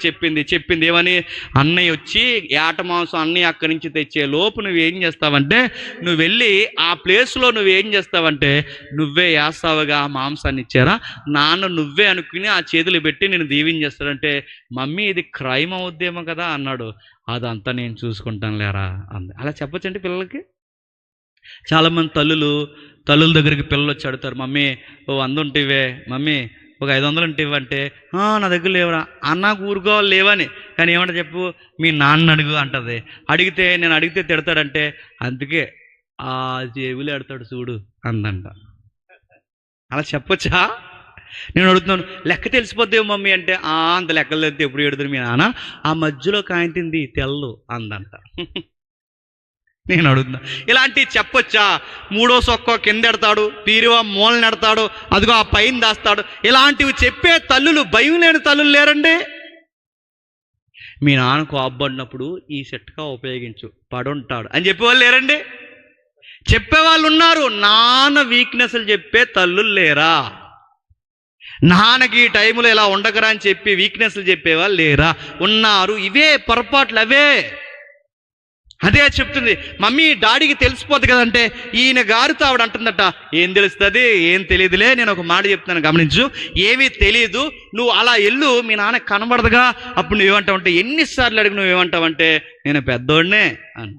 చెప్పింది ఏమని? అన్నయ్య వచ్చి ఏట మాంసం అన్నయ్య అక్కడి నుంచి తెచ్చే లోపు నువ్వేం చేస్తావంటే, నువ్వు వెళ్ళి ఆ ప్లేస్లో నువ్వేం చేస్తావంటే నువ్వే వేస్తావుగా ఆ మాంసాన్ని ఇచ్చారా, నాన్న నువ్వే అనుకుని ఆ చేతులు పెట్టి నేను దీవించేస్తాడంటే, మమ్మీ ఇది క్రైమ్ అవుద్దేమో కదా అన్నాడు. అదంతా నేను చూసుకుంటాను లేరా అంది. అలా చెప్పొచ్చండి పిల్లలకి? చాలామంది తల్లుల దగ్గరికి పిల్లలు వచ్చి అడుగుతారు, మమ్మీ ఓ 100 ఉంటివే, మమ్మీ ఒక 500 ఉంటివంటే, నా దగ్గర లేవరా అన్న, ఊరుకోవాలి లేవని. కానీ ఏమంట చెప్పు, మీ నాన్న అడుగు అంటది. నేను అడిగితే తిడతాడంటే, అందుకే ఆ జేబులే అడతాడు చూడు అందంట. అలా చెప్పొచ్చా? నేను అడుగుతున్నాను, లెక్క తెలిసిపోద్దేమో మమ్మీ అంటే, అంత లెక్కలు తెలిస్తే ఎప్పుడు ఎడుతుంది మీ నాన్న, ఆ మధ్యలో కాయంతింది తెల్లు అందంట. నేను అడుగుతున్నా, ఇలాంటివి చెప్పొచ్చా? 3వ సొక్క కింద ఎడతాడు, తీరువా మూలని ఎడతాడు, అదిగో ఆ పైన దాస్తాడు. ఇలాంటివి చెప్పే తల్లులు, భయం లేని తల్లులు లేరండి? మీ నాన్న కోపడినప్పుడు ఈ సెట్గా ఉపయోగించు, పడుంటాడు అని చెప్పేవాళ్ళు లేరండి? చెప్పేవాళ్ళు ఉన్నారు. నాన్న వీక్నెస్లు చెప్పే తల్లులు లేరా? నాన్నకి ఈ టైంలో ఇలా ఉండకరా అని చెప్పి వీక్నెస్లు చెప్పేవాళ్ళు లేరా? ఉన్నారు. ఇవే పొరపాట్లు, అవే. అదే చెప్తుంది, మమ్మీ డాడీకి తెలిసిపోద్ది కదంటే, ఈయన గారితో ఆవిడ అంటుందట, ఏం తెలుస్తుంది, ఏం తెలియదులే, నేను ఒక మాట చెప్తాను గమనించు, ఏమీ తెలియదు, నువ్వు అలా వెళ్ళు, మీ నాన్న కనబడదుగా, అప్పుడు నువ్వేమంటావంటే, ఎన్నిసార్లు అడిగి నువ్వేమంటావంటే, నేను పెద్దోడినే అని.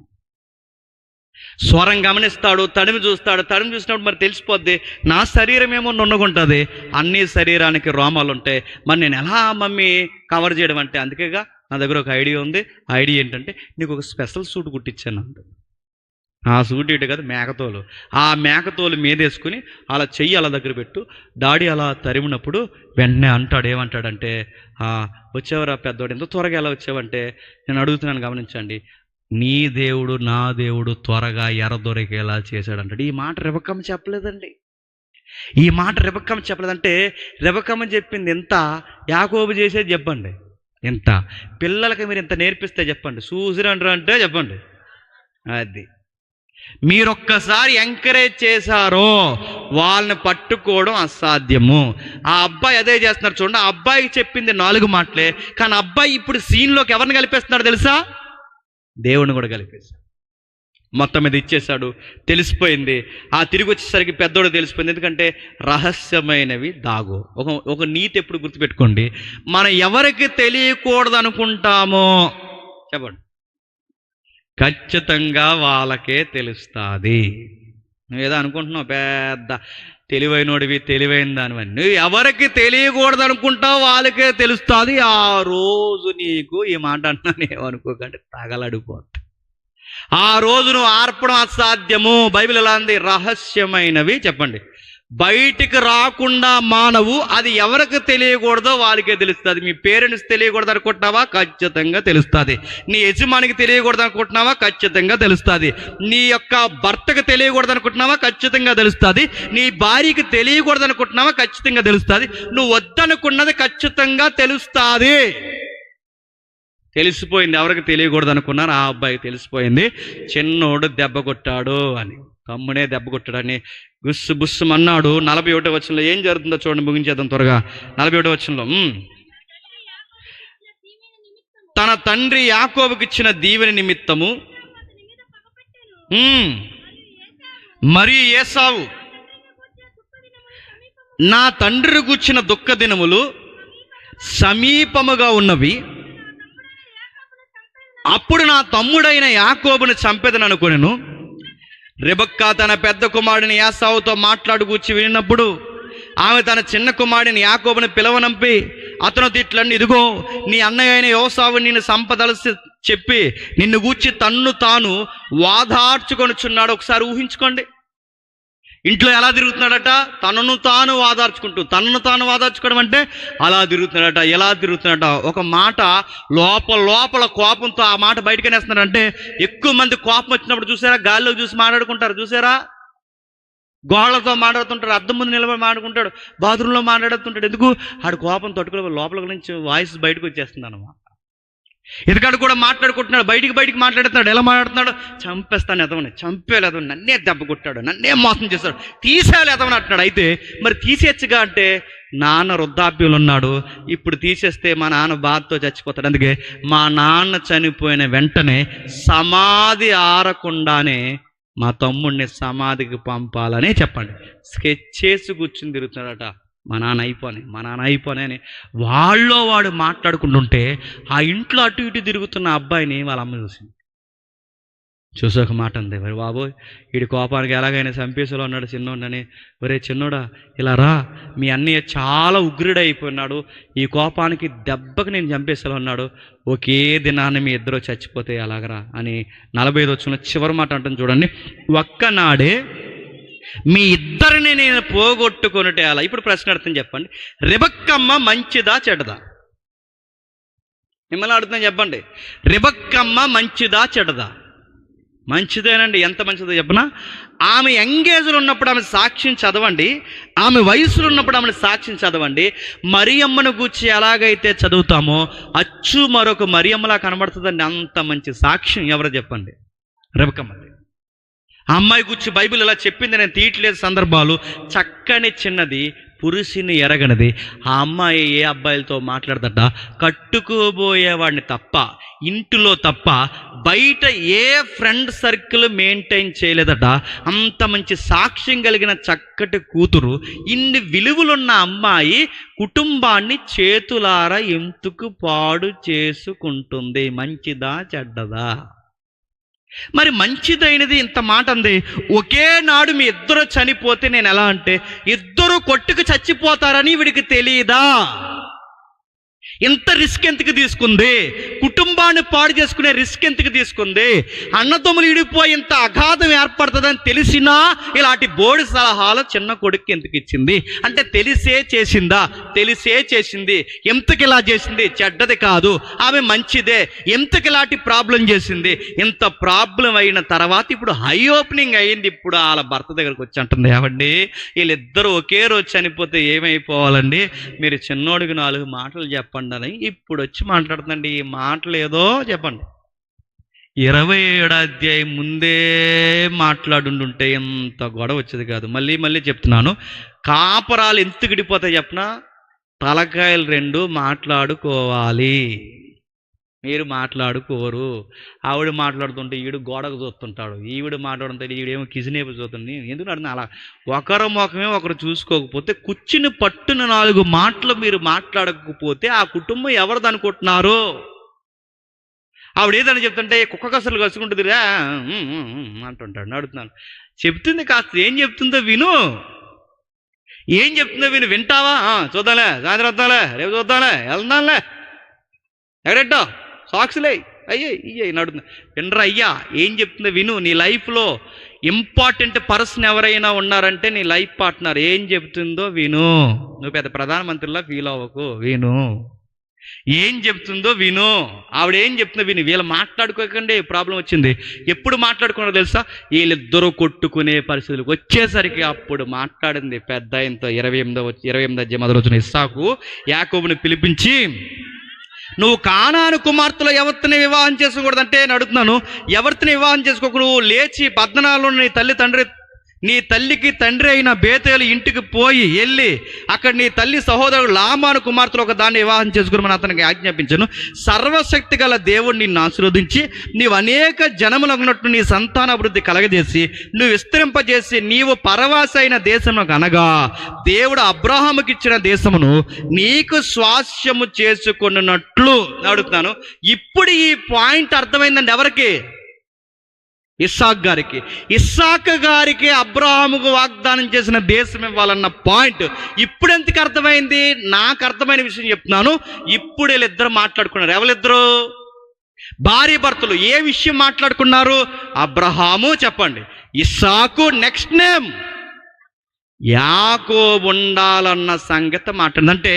స్వరం గమనిస్తాడు, తడిమి చూసినప్పుడు మరి తెలిసిపోద్ది, నా శరీరం ఏమో నున్నగుంటుంది, అన్ని శరీరానికి రోమాలు ఉంటాయి, మరి నేను ఎలా మమ్మీ కవర్ చేయడం అంటే, అందుకేగా నా దగ్గర ఒక ఐడియా ఉంది. ఆ ఐడియా ఏంటంటే, నీకు ఒక స్పెషల్ సూట్ కుట్టించాను అంట. ఆ సూట్ ఇటు కదా మేకతోలు, ఆ మేకతోలు మీదేసుకుని అలా చెయ్యి అలా దగ్గర పెట్టు, డాడీ అలా తరిమినప్పుడు వెంటనే అంటాడు, ఏమంటాడంటే, వచ్చేవరా పెద్దవాడు, ఎంత త్వరగా ఎలా వచ్చావంటే, నేను అడుగుతున్నాను గమనించండి, నీ దేవుడు నా దేవుడు త్వరగా ఎర్రదొరికేలా చేశాడంటాడు. ఈ మాట రెబెక్కమ్మ చెప్పలేదండి. ఈ మాట రెబెక్కమ్మ చెప్పలేదంటే, రెబెక్కమ్మ చెప్పింది ఎంత, యాకోబు చేసేది చెప్పండి ఎంత. పిల్లలకి మీరు ఎంత నేర్పిస్తే చెప్పండి, చూసిరంటారు అంటే చెప్పండి. అది మీరొక్కసారి ఎంకరేజ్ చేశారో వాళ్ళని పట్టుకోవడం అసాధ్యము. ఆ అబ్బాయి అదే చేస్తున్నారు చూడండి. ఆ అబ్బాయికి చెప్పింది 4 మాటలే, కానీ అబ్బాయి ఇప్పుడు సీన్లోకి ఎవరిని కలిపేస్తున్నాడు తెలుసా? దేవుడిని కూడా కలిపేశాడు. మొత్తం మీద ఇచ్చేశాడు, తెలిసిపోయింది. ఆ తిరిగి వచ్చేసరికి పెద్దోడు తెలిసిపోయింది. ఎందుకంటే రహస్యమైనవి దాగు. ఒక నీతి ఎప్పుడు గుర్తుపెట్టుకోండి, మనం ఎవరికి తెలియకూడదు అనుకుంటామో చెప్పండి, ఖచ్చితంగా వాళ్ళకే తెలుస్తుంది. నువ్వేదో అనుకుంటున్నావు పెద్ద తెలివైనోడివి, తెలివైన దానివని, నువ్వు ఎవరికి తెలియకూడదు అనుకుంటావు వాళ్ళకే తెలుస్తుంది. ఆ రోజు నీకు ఈ మాట అన్నాను ఏమనుకోకండి, తగలడిపోతుంది. ఆ రోజు నువ్వు ఆర్పడం అసాధ్యము. బైబిల్ ఎలా ఉంది? రహస్యమైనవి చెప్పండి, బయటికి రాకుండా మానవు, అది ఎవరికి తెలియకూడదో వాళ్ళకే తెలుస్తుంది. మీ పేరెంట్స్ తెలియకూడదు అనుకుంటున్నావా? ఖచ్చితంగా తెలుస్తుంది. నీ యజమానికి తెలియకూడదు అనుకుంటున్నావా? ఖచ్చితంగా తెలుస్తుంది. నీ యొక్క భర్తకు తెలియకూడదు అనుకుంటున్నావా? ఖచ్చితంగా తెలుస్తుంది. నీ భార్యకి తెలియకూడదు అనుకుంటున్నావా? ఖచ్చితంగా తెలుస్తుంది. నువ్వు వద్దనుకున్నది ఖచ్చితంగా తెలుస్తుంది. తెలిసిపోయింది. ఎవరికి తెలియకూడదు అనుకున్నారు, ఆ అబ్బాయికి తెలిసిపోయింది. చిన్నోడు దెబ్బ కొట్టాడు అని, తమ్ముడే దెబ్బ కొట్టాడని గుస్సు బుస్సుమన్నాడు. 41వ వచనంలో ఏం జరుగుతుందో చూడండి, ముగించేద్దాం త్వరగా. 41వ వచనంలో, తన తండ్రి యాకోబుకి ఇచ్చిన దీవెన నిమిత్తము మరియు ఏసావు, నా తండ్రి కూర్చిన దుఃఖ దినములు సమీపముగా ఉన్నవి, అప్పుడు నా తమ్ముడైన యాకోబుని చంపెదను అనుకొనెను. రెబెక్కా తన పెద్ద కుమారుడిని ఏశావుతో మాట్లాడుకూర్చి విన్నప్పుడు ఆమె తన చిన్న కుమారుడిని యాకోబుని పిలవనంపి అతను ఇట్లన్నీ, ఇదిగో నీ అన్నయ్య అయిన యోసావు నిన్ను సంపదలసి చెప్పి నిన్ను గూర్చి తన్ను తాను వాదార్చుకొనుచున్నాడు. ఒకసారి ఊహించుకోండి, ఇంట్లో ఎలా తిరుగుతున్నాడట? తనను తాను వాదార్చుకోవడం అంటే అలా తిరుగుతున్నాడట. ఎలా తిరుగుతున్నాడట? ఒక మాట లోపల కోపంతో ఆ మాట బయటకు అనేస్తున్నాడంటే, ఎక్కువ మంది కోపం వచ్చినప్పుడు చూసారా, గాలిలో చూసి మాట్లాడుకుంటారు చూసారా, గోళ్లతో మాట్లాడుతుంటాడు, అద్దం ముందు నిలబడి మాట్లాడుకుంటాడు, బాత్రూంలో మాట్లాడుతుంటాడు. ఎందుకు? ఆడు కోపం తట్టుకుని లోపల నుంచి వాయిస్ బయటకు వచ్చేస్తుంది అన్నమాట. ఎందుకంటే కూడా మాట్లాడుకుంటున్నాడు, బయటికి మాట్లాడుతున్నాడు. ఎలా మాట్లాడుతున్నాడు? చంపేస్తాను ఎదవని, చంపేలేదవని, నన్నే దెబ్బ కొట్టాడు, నన్నే మోసం చేస్తాడు, తీసేయాలేదవని అంటున్నాడు. అయితే మరి తీసేయచ్చుగా అంటే, నాన్న వృద్ధాప్యంలో ఉన్నాడు, ఇప్పుడు తీసేస్తే మా నాన్న బాధతో చచ్చిపోతాడు. అందుకే మా నాన్న చనిపోయిన వెంటనే సమాధి ఆరకుండానే మా తమ్ముడిని సమాధికి పంపాలని చెప్పండి. స్కెచ్ చేసి కూర్చుని తిరుగుతున్నాడట. మా నాన్న అయిపోనే అని వాడు మాట్లాడుకుంటుంటే ఆ ఇంట్లో అటు ఇటు తిరుగుతున్న అబ్బాయిని వాళ్ళ అమ్మ చూసాక మాట అంది, మరి బాబోయ్ వీడి కోపానికి ఎలాగైనా చంపేసేలో ఉన్నాడు చిన్నోడని. ఒరే చిన్నోడా ఇలా రా, మీ అన్నయ్య చాలా ఉగ్రుడైపోయినాడు, ఈ కోపానికి దెబ్బకి నేను చంపేసేలా ఉన్నాడు, ఒకే దినాన్ని మీ ఇద్దరు చచ్చిపోతే ఎలాగరా అని 45 వచ్చిన చివరి మాట అంటాను చూడండి. ఒక్కనాడే మీ ఇద్దరిని నేను పోగొట్టుకొనుటే అలా. ఇప్పుడు ప్రశ్న అర్థం చెప్పండి, రెబెక్కమ్మ మంచిదా చెడ్డదా? మిమ్మల్ని అడుగుతాను చెప్పండి, రెబెక్కమ్మ మంచిదా చెడ్డదా? మంచిదేనండి. ఎంత మంచిదో చెప్పనా? ఆమె యంగేజ్లో ఉన్నప్పుడు ఆమె సాక్ష్యం చదవండి, ఆమె వయసులో ఉన్నప్పుడు ఆమె సాక్ష్యం చదవండి. మరియమ్మను గూర్చి ఎలాగైతే చదువుతామో అచ్చు మరొక మరియమ్మలా కనబడుతుందండి. అంత మంచి సాక్ష్యం ఎవరో చెప్పండి? రెబెక్కమ్మది. ఆ అమ్మాయి గురించి బైబిల్ ఇలా చెప్పింది, నేను తీయట్లేదు సందర్భాలు. చక్కని చిన్నది, పురుషుని ఎరగనిది. ఆ అమ్మాయి ఏ అబ్బాయిలతో మాట్లాడదట? కట్టుకోబోయేవాడిని తప్ప, ఇంటిలో తప్ప బయట ఏ ఫ్రెండ్ సర్కిల్ మెయింటైన్ చేయలేదట. అంత మంచి సాక్ష్యం కలిగిన చక్కటి కూతురు, ఇన్ని విలువలున్న అమ్మాయి కుటుంబాన్ని చేతులారా ఎందుకు పాడు చేసుకుంటుంది? మంచిదా చెడ్డదా? మరి మంచిదైనది ఇంత మాట అంది. ఒకే నాడు మీ ఇద్దరు చనిపోతే నేను ఎలా అంటే, ఇద్దరు కొట్టుకు చచ్చిపోతారని వీడికి తెలియదా? ఇంత రిస్క్ ఎందుకు తీసుకుంది? కుటుంబాన్ని పాడు చేసుకునే రిస్క్ ఎందుకు తీసుకుంది? అన్నదమ్ములు ఇడిపోయి ఇంత అగాధం ఏర్పడుతుందని తెలిసినా ఇలాంటి బోడి సలహాలు చిన్న కొడుకు ఎందుకు ఇచ్చింది? అంటే తెలిసే చేసిందా? తెలిసే చేసింది. ఎంతకి ఇలా చేసింది? చెడ్డది కాదు, ఆమె మంచిదే. ఎంతకి ఇలాంటి ప్రాబ్లం చేసింది? ఇంత ప్రాబ్లం అయిన తర్వాత ఇప్పుడు హై ఓపెనింగ్ అయింది. ఇప్పుడు వాళ్ళ భర్త దగ్గరకు వచ్చి అంటుంది, ఏమండి వీళ్ళిద్దరూ ఒకే రోజు చనిపోతే ఏమైపోవాలండి? మీరు చిన్నోడికి 4 మాటలు చెప్పండి అని ఇప్పుడు వచ్చి మాట్లాడుతుందండి. ఈ మాటలు ఏదో చెప్పండి, 27వ అధ్యాయం ముందే మాట్లాడుంటే ఎంత గొడవ వచ్చేది కాదు. మళ్ళీ చెప్తున్నాను, కాపరాలు ఎంత గిడిపోతాయి చెప్పనా? తలకాయలు 2 మాట్లాడుకోవాలి. మీరు మాట్లాడుకోరు. ఆవిడ మాట్లాడుతుంటే ఈడు గోడకు చూస్తుంటాడు, ఈవిడ మాట్లాడుతుంటే ఈవిడేమో కిజినేపు చూస్తుంది. ఎందుకు అడుగుతున్నా? అలా ఒకరు ముఖమే ఒకరు చూసుకోకపోతే, కూర్చుని పట్టున 4 మాటలు మీరు మాట్లాడకపోతే ఆ కుటుంబం ఎవరిది అనుకుంటున్నారు? ఆవిడ ఏదని చెప్తుంటే కుక్క కసలు కసుకుంటుంది అంటుంటాడు. అడుగుతున్నాను, చెప్తుంది కాస్త ఏం చెప్తుందో విను. ఏం చెప్తుందో విను. వింటావా? చూద్దాంలే, సాయంత్రం వద్దాంలే, రేపు చూద్దాంలే, వెళ్దాంలే, ఎక్కడెట్టో సాక్స్లే అయ్యే నడుతుంది. వినరా అయ్యా, ఏం చెప్తుందో విను. నీ లైఫ్లో ఇంపార్టెంట్ పర్సన్ ఎవరైనా ఉన్నారంటే నీ లైఫ్ పార్ట్నర్. ఏం చెప్తుందో విను. నువ్వు పెద్ద ప్రధానమంత్రిలా ఫీల్ అవ్వకు, విను. ఏం చెప్తుందో విను. ఆవిడ ఏం చెప్తుందో విను. వీళ్ళు మాట్లాడుకోకండి ప్రాబ్లం వచ్చింది. ఎప్పుడు మాట్లాడుకున్నారో తెలుసా? వీళ్ళిద్దరూ కొట్టుకునే పరిస్థితులకు వచ్చేసరికి అప్పుడు మాట్లాడింది పెద్ద ఆయనతో. 28వ అధ్యాయం మొదటి రోజున ఇస్సాకు యాకోబుని పిలిపించి, నువ్వు కానాను కుమార్తెలో ఎవరిని వివాహం చేసుకోకూడదంటే నేను అడుగుతున్నాను, ఎవరిని వివాహం చేసుకోకు. నువ్వు లేచి పద్నాలుగులో నీ తల్లి తండ్రి నీ తల్లికి తండ్రి అయిన బేతేలు ఇంటికి వెళ్ళి అక్కడ నీ తల్లి సహోదరుడు లాబాను కుమార్తెలు ఒక దాన్ని వివాహం చేసుకుని అతనికి ఆజ్ఞాపించను. సర్వశక్తి గల దేవుడు నిన్ను ఆశీర్వదించి నీవు అనేక జనములన్నట్టు నీ సంతానాభివృద్ధి కలగజేసి నువ్వు విస్తరింపజేసి నీవు పరవాసి అయిన దేశమునకు అనగా దేవుడు అబ్రహాముకి ఇచ్చిన దేశమును నీకు స్వాస్యము చేసుకున్నట్లు అడుగుతున్నాను. ఇప్పుడు ఈ పాయింట్ అర్థమైందండి ఎవరికి? ఇస్సాకు గారికి అబ్రహాముకు వాగ్దానం చేసిన దేశం ఇవ్వాలన్న పాయింట్ ఇప్పుడు ఎందుకు అర్థమైంది? నాకు అర్థమైన విషయం చెప్తున్నాను. ఇప్పుడు వీళ్ళిద్దరు మాట్లాడుకున్నారు. ఎవరిద్దరు? భార్య భర్తలు. ఏ విషయం మాట్లాడుకున్నారు? అబ్రహాము చెప్పండి, ఇస్సాకు, నెక్స్ట్ నేమ్ యాకోబు ఉండాలన్న సంగతి మాట్లాడిందంటే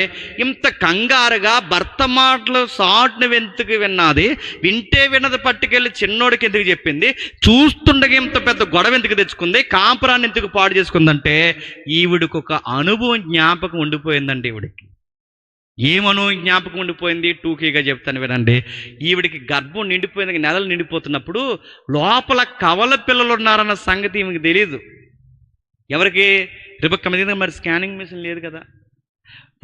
ఇంత కంగారుగా భర్త మాటలు సాటును వెంతుకు విన్నది, వింటే విన్నది పట్టుకెళ్ళి చిన్నోడికి ఎందుకు చెప్పింది, చూస్తుండగా ఇంత పెద్ద గొడవ ఎందుకు తెచ్చుకుంది, కాపురాన్ని ఎందుకు పాడు చేసుకుందంటే ఈవిడికి ఒక అనుభవం జ్ఞాపకం ఉండిపోయిందండి. ఈవిడికి ఏమను జ్ఞాపకం ఉండిపోయింది? టూకీగా చెప్తాను వినండి. ఈవిడికి గర్భం నిండిపోయింది, నెలలు నిండిపోతున్నప్పుడు లోపల కవల పిల్లలు ఉన్నారన్న సంగతి ఈమెకి తెలియదు. ఎవరికి? రిబెక్కా మీద. మరి స్కానింగ్ మిషన్ లేదు కదా,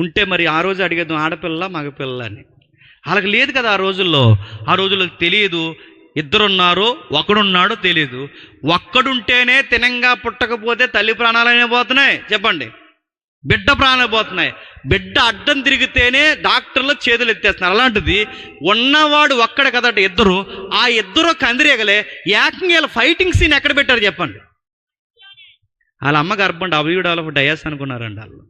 ఉంటే మరి ఆ రోజు అడిగేద్దాం ఆడపిల్ల మగపిల్ల అని. వాళ్ళకి లేదు కదా ఆ రోజుల్లో. ఆ రోజుల్లో తెలియదు. ఇద్దరున్నారు, ఒకడున్నాడో తెలియదు. ఒక్కడుంటేనే తినంగా పుట్టకపోతే తల్లి ప్రాణాలనే పోతున్నాయి చెప్పండి, బిడ్డ ప్రాణాలు పోతున్నాయి. బిడ్డ అడ్డం తిరిగితేనే డాక్టర్లు చేతులు ఎత్తేస్తున్నారు. అలాంటిది ఉన్నవాడు ఒక్కడ కదట ఇద్దరు. ఆ ఇద్దరు కందిరేగలే ఏకంగా ఫైటింగ్ సీన్ ఎక్కడ పెట్టారు చెప్పండి? వాళ్ళ అమ్మ గర్భం డయాస్ అనుకున్నారండి వాళ్ళు.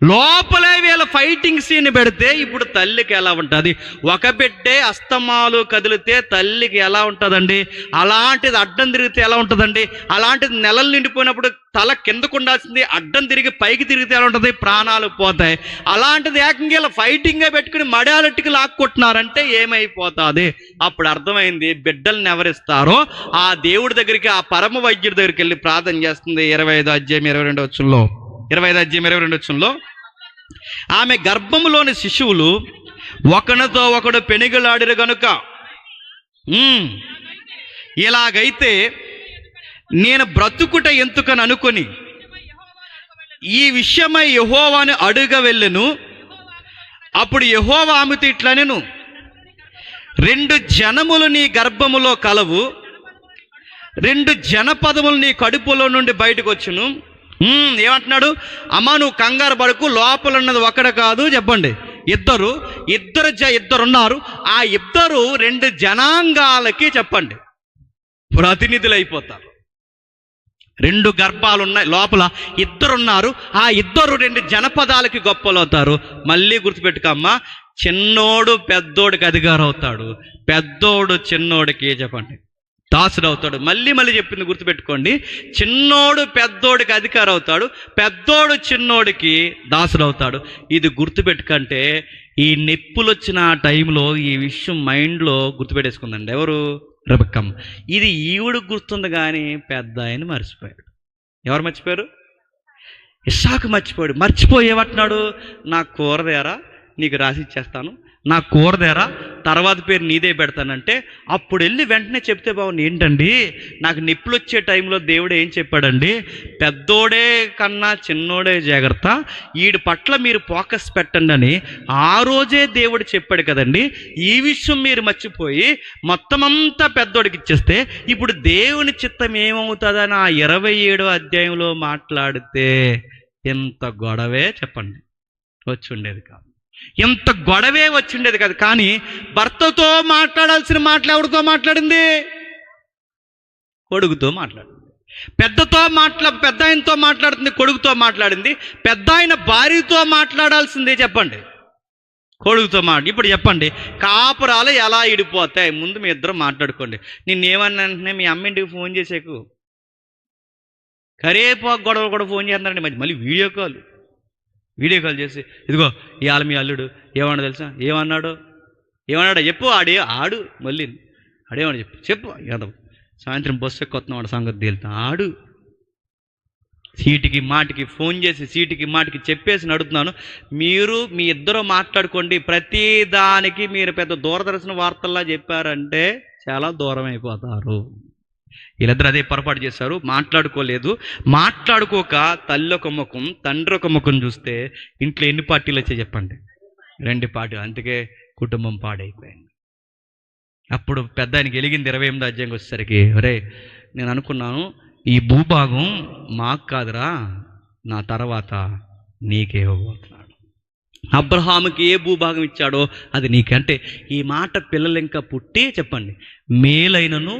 లోపలే వీళ్ళ ఫైటింగ్ సీన్ పెడితే ఇప్పుడు తల్లికి ఎలా ఉంటుంది? ఒక బిడ్డే అస్తమాలు కదిలితే తల్లికి ఎలా ఉంటుందండి? అలాంటిది అడ్డం తిరిగితే ఎలా ఉంటుందండి? అలాంటిది నెలలు నిండిపోయినప్పుడు తల కిందకు ఉండాల్సింది అడ్డం తిరిగి పైకి తిరిగితే ఎలా ఉంటుంది? ప్రాణాలు పోతాయి. అలాంటిది ఏకంగా ఫైటింగ్గా పెట్టుకుని మడాలెట్టుకు లాక్కొట్టున్నారంటే ఏమైపోతుంది? అప్పుడు అర్థమైంది బిడ్డల్ని ఎవరిస్తారో ఆ దేవుడి దగ్గరికి, ఆ పరమ వైద్యుడి దగ్గరికి వెళ్ళి ప్రార్థన చేస్తుంది. 25 అధ్యాయం 22 వచనంలో 25 అధ్యాయం 22 వచనంలో ఆమె గర్భములోని శిశువులు ఒకనితో ఒకడు పెనుగులాడిరు గనుక ఇలాగైతే నేను బ్రతుకుట ఎందుకని అనుకొని ఈ విషయమై యెహోవాను అడుగ వెళ్ళెను. అప్పుడు యెహోవా ఆమెతో ఇట్లనెను, 2 జనములు నీ గర్భములో కలవు, 2 జనపదములు నీ కడుపులో నుండి బయటకు వచ్చును. ఏమంటున్నాడు? అమ్మ నువ్వు కంగారు పడకు, లోపల ఉన్నది ఒకడు కాదు చెప్పండి, ఇద్దరున్నారు. ఆ ఇద్దరు 2 జనాంగాలకి చెప్పండి ప్రతినిధులు అయిపోతారు. 2 గర్భాలు ఉన్నాయి, లోపల ఇద్దరున్నారు. ఆ ఇద్దరు 2 జనపదాలకి గొప్పలవుతారు. మళ్ళీ గుర్తుపెట్టుకమ్మా, చిన్నోడు పెద్దోడికి అధికారం అవుతాడు, పెద్దోడు చిన్నోడికి చెప్పండి దాసుడు అవుతాడు. మళ్ళీ చెప్పింది గుర్తుపెట్టుకోండి, చిన్నోడు పెద్దోడికి అధికారం అవుతాడు, పెద్దోడు చిన్నోడికి దాసుడు అవుతాడు. ఇది గుర్తుపెట్టుకంటే ఈ నొప్పులు వచ్చిన ఆ టైంలో ఈ విషయం మైండ్లో గుర్తుపెట్టేసుకుందండి. ఎవరు? రెబెక్కమ్మ. ఇది ఈవిడికి గుర్తుంది కానీ పెద్ద ఆయన మర్చిపోయాడు. ఎవరు మర్చిపోయారు? ఇస్సాకు మర్చిపోయాడు. మర్చిపోయేమంటున్నాడు, నా కూరదేరా నీకు రాసి ఇచ్చేస్తాను, నా కూరదేరా తర్వాత పేరు నీదే పెడతానంటే అప్పుడు వెళ్ళి వెంటనే చెప్తే బాగుంది. ఏంటండి నాకు నొప్పులు వచ్చే టైంలో దేవుడు ఏం చెప్పాడండి? పెద్దోడే కన్నా చిన్నోడే జాగ్రత్త, వీడి పట్ల మీరు ఫోకస్ పెట్టండి అని ఆ రోజే దేవుడు చెప్పాడు కదండి. ఈ విషయం మీరు మర్చిపోయి మొత్తం అంతా పెద్దోడికి ఇచ్చేస్తే ఇప్పుడు దేవుని చిత్తం ఏమవుతుందని ఆ 27వ అధ్యాయంలో మాట్లాడితే ఎంత గొడవే చెప్పండి వచ్చి ఉండేది కాదు. ఎంత గొడవే వచ్చిండేది కాదు. కానీ భర్తతో మాట్లాడాల్సిన మాటలు ఎవరితో మాట్లాడింది? కొడుకుతో మాట్లాడింది. పెద్ద ఆయనతో మాట్లాడుతుంది, కొడుకుతో మాట్లాడింది. పెద్ద ఆయన భార్యతో మాట్లాడాల్సిందే చెప్పండి, కొడుకుతో ఇప్పుడు చెప్పండి, కాపురాలు ఎలా ఇడిపోతాయి? ముందు మీ ఇద్దరు మాట్లాడుకోండి. నిన్నేమన్నా వెంటనే మీ అమ్మింటికి ఫోన్ చేసేకు కరేపో గొడవ కూడా ఫోన్ చేస్తున్నారండి. మళ్ళీ వీడియో కాల్ చేసి ఇదిగో ఇవాళ మీ అల్లుడు ఏమన్నా తెలుసా, ఏమన్నాడు చెప్పు, ఆడు మళ్ళీ ఆడేమన్నా చెప్పు యాదవ్ సాయంత్రం బస్సు ఎక్కుతున్నాం వాడు సంగతి తేలుతా ఆడు. సీటికి మాటికి ఫోన్ చేసి సీటికి మాటికి చెప్పేసి నడుతున్నాను. మీరు మీ ఇద్దరు మాట్లాడుకోండి. ప్రతి దానికి మీరు పెద్ద దూరదర్శన వార్తల్లా చెప్పారంటే చాలా దూరం అయిపోతారు. వీళ్ళిద్దరు అదే పొరపాటు చేశారు, మాట్లాడుకోలేదు. మాట్లాడుకోక తల్లి ఒక ముఖం తండ్రి ఒక ముఖం చూస్తే ఇంట్లో ఎన్ని పార్టీలు వచ్చాయి చెప్పండి? 2 పార్టీలు. అందుకే కుటుంబం పాడైపోయింది. అప్పుడు పెద్ద ఆయనకి వెలిగింది 28వ అధ్యాయంకి వచ్చేసరికి, ఒరే నేను అనుకున్నాను ఈ భూభాగం మాకు కాదురా, నా తర్వాత నీకే ఇవ్వబోతున్నాడు. అబ్రహాముకి ఏ భూభాగం ఇచ్చాడో అది నీకంటే. ఈ మాట పిల్లలు ఇంకా పుట్టి చెప్పండి, మేలైనను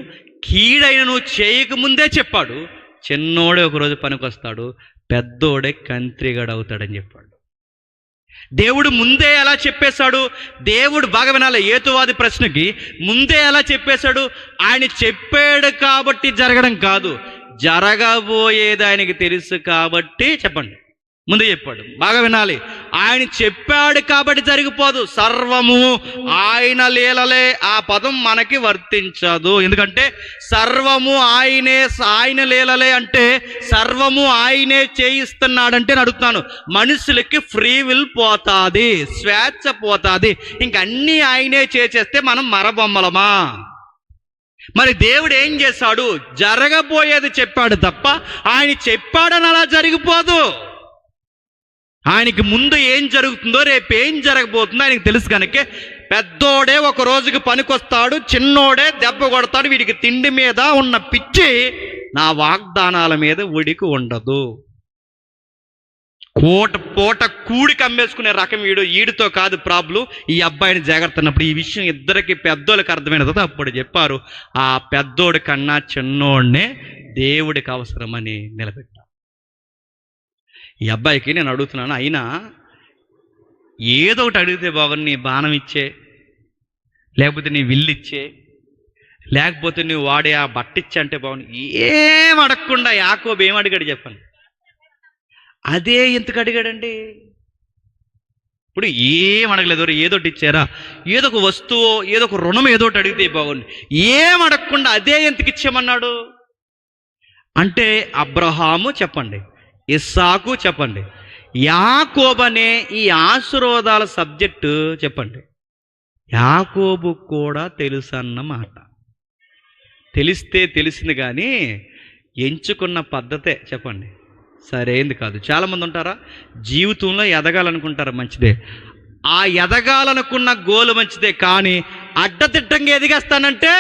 కీడైనను చేయకముందే చెప్పాడు. చిన్నోడే ఒకరోజు పనికొస్తాడు, పెద్దోడే కంత్రిగడవుతాడని చెప్పాడు. దేవుడు ముందే ఎలా చెప్పేశాడు? దేవుడు బాగా వినాలి, ఏతువాది ప్రశ్నకి ముందే ఎలా చెప్పేశాడు? ఆయన చెప్పాడు కాబట్టి జరగడం కాదు, జరగబోయేది ఆయనకి తెలుసు కాబట్టి చెప్పండి ముందే చెప్పాడు. బాగా వినాలి, ఆయన చెప్పాడు కాబట్టి జరిగిపోదు. సర్వము ఆయన లీలలే. ఆ పదం మనకి వర్తించదు. ఎందుకంటే సర్వము ఆయన లీలలే అంటే సర్వము ఆయనే చేయిస్తున్నాడంటే నేను అడుగుతున్నాను, మనుషులకి ఫ్రీ విల్ పోతాది, స్వేచ్ఛ పోతాది. ఇంక అన్నీ ఆయనే చేసేస్తే మనం మరబొమ్మలమా? మరి దేవుడు ఏం చేశాడు? జరగబోయేది చెప్పాడు తప్ప ఆయన చెప్పాడని అలా జరిగిపోదు. ఆయనకి ముందు ఏం జరుగుతుందో రేపు ఏం జరగబోతుందో ఆయనకి తెలుసు. కనుక పెద్దోడే ఒక రోజుకి పనికొస్తాడు, చిన్నోడే దెబ్బ కొడతాడు. వీడికి తిండి మీద ఉన్న పిచ్చి నా వాగ్దానాల మీద ఉడికి ఉండదు. పూట కూడికి అమ్మేసుకునే రకం ఈడితో కాదు ప్రాబ్లం. ఈ అబ్బాయిని జాగ్రత్త అన్నప్పుడు ఈ విషయం ఇద్దరికి పెద్దోళ్ళకి అర్థమైన తర్వాత అప్పుడు చెప్పారు, ఆ పెద్దోడి కన్నా చిన్నోడినే దేవుడికి అవసరమని నిలబెట్టారు. ఈ అబ్బాయికి నేను అడుగుతున్నాను, అయినా ఏదో ఒకటి అడిగితే బాగుంది, నీ బాణం ఇచ్చే, లేకపోతే నీ విల్లిచ్చే, లేకపోతే నువ్వు వాడే ఆ బట్ట ఇచ్చే అంటే బాగుంది. ఏం అడగకుండా యాకోబు ఏం అడిగాడు చెప్పండి? అదే ఎందుకు అడిగాడండి? ఇప్పుడు ఏం అడగలేదు, ఏదో ఒకటి ఇచ్చారా, ఏదో ఒక వస్తువు, ఏదో ఒక రుణం ఏదో ఒకటి అడిగితే బాగుంది. ఏం అడగకుండా అదే ఎందుకు ఇచ్చామన్నాడు అంటే అబ్రహాము చెప్పండి, ఇస్సాకు చెప్పండి, యాకోబు అనే ఈ ఆశీర్వాదాల సబ్జెక్టు చెప్పండి యాకోబు కూడా తెలుసు అన్నమాట. తెలిస్తే తెలిసింది కానీ ఎంచుకున్న పద్ధతే చెప్పండి సరైంది కాదు. చాలామంది ఉంటారా, జీవితంలో ఎదగాలనుకుంటారు, మంచిదే. ఆ ఎదగాలనుకున్న గోలు మంచిదే, కానీ అడ్డదిడ్డంగా ఎదిగేస్తానంటే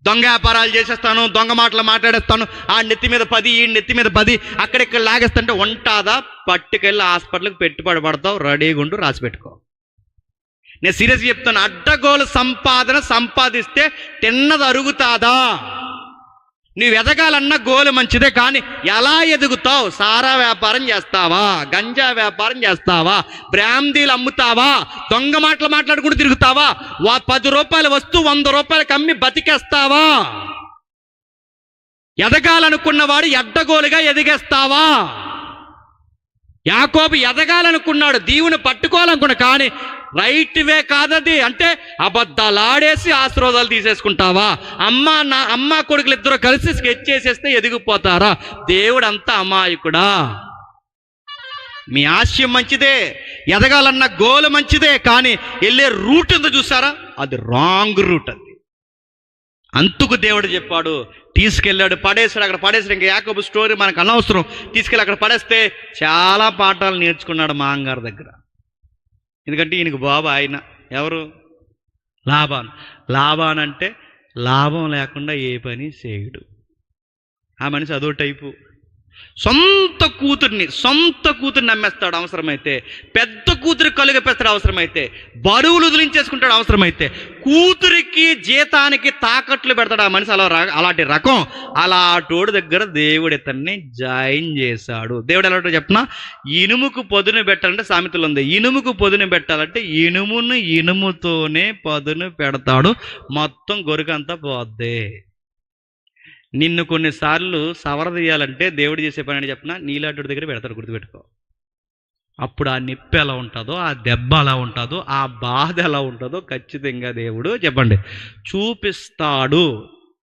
దొంగ వ్యాపారాలు చేసేస్తాను, దొంగ మాటలు మాట్లాడేస్తాను, ఆ నెత్తి మీద 10 ఈ నెత్తి మీద 10 అక్కడిక్కడ లాగేస్తుంటే ఉంటాదా? పట్టుకెళ్ళి హాస్పిటల్కి పెట్టుబడి పడతావు, రెడీగా ఉండు, రాసి పెట్టుకో. నేను సీరియస్గా చెప్తాను, అడ్డగోలు సంపాదిస్తే తిన్నది అరుగుతాదా? నువ్వు ఎదగాలన్న గోలు మంచిదే, కానీ ఎలా ఎదుగుతావు? సారా వ్యాపారం చేస్తావా? గంజా వ్యాపారం చేస్తావా? బ్రాందీలు అమ్ముతావా? దొంగ మాటలు మాట్లాడుకుంటూ తిరుగుతావా? 10 రూపాయల వస్తువు 100 రూపాయలకి అమ్మి బతికేస్తావా? ఎదగాలనుకున్నవాడు ఎడ్డగోలుగా ఎదిగేస్తావా? యాకోబు ఎదగాలనుకున్నాడు, దీవుని పట్టుకోవాలనుకున్నా, కానీ రైట్ వే కాదది. అంటే అబద్ధాలు ఆడేసి ఆశీర్వాదాలు తీసేసుకుంటావా? అమ్మ కొడుకులు ఇద్దరు కలిసి స్కెచ్ చేసేస్తే ఎదిగిపోతారా? దేవుడు అంతా అమాయకుడా? మీ ఆశయం మంచిదే, ఎదగాలన్న గోల్ మంచిదే, కానీ వెళ్ళే రూట్ ఉందో చూసారా, అది రాంగ్ రూట్. అది అందుకు దేవుడు చెప్పాడు, తీసుకెళ్ళాడు, పడేసాడు. అక్కడ పడేసాడు. ఇంకా యాకోబు స్టోరీ మనకు అనవసరం. తీసుకెళ్ళి అక్కడ పడేస్తే చాలా పాఠాలు నేర్చుకున్నాడు మా అమ్మగారి దగ్గర. ఎందుకంటే ఈయనకు బాబు ఆయన ఎవరు? లాబాన్ అంటే లాభం లేకుండా ఏ పని చేయడు. ఆ మనిషి అదో టైపు. సొంత కూతుర్ని అమ్మేస్తాడు అవసరమైతే, పెద్ద కూతురి కలుగపేస్తాడు అవసరమైతే, బరువులు వదిలించేసుకుంటాడు అవసరమైతే, కూతురికి జీతానికి తాకట్లు పెడతాడు ఆ మనిషి. అలాంటి రకం. అలాంటోడి దగ్గర దేవుడు ఇతన్ని జాయిన్ చేశాడు. దేవుడు ఎలాంటో చెప్పినా, ఇనుముకు పదును పెట్టాలంటే సామెతలు ఉంది, ఇనుముకు పదును పెట్టాలంటే ఇనుమును ఇనుముతోనే పదును పెడతాడు, మొత్తం గొరుకంతా పోద్దే. నిన్ను కొన్నిసార్లు సవరదీయాలంటే దేవుడు చేసే పని అని చెప్పినా నీలాంటి దగ్గర పెడతాడు, గుర్తుపెట్టుకో. అప్పుడు ఆ నిప్పు ఎలా ఉంటుందో, ఆ దెబ్బ ఎలా ఉంటుందో, ఆ బాధ ఎలా ఉంటుందో ఖచ్చితంగా దేవుడు చెప్పండి చూపిస్తాడు.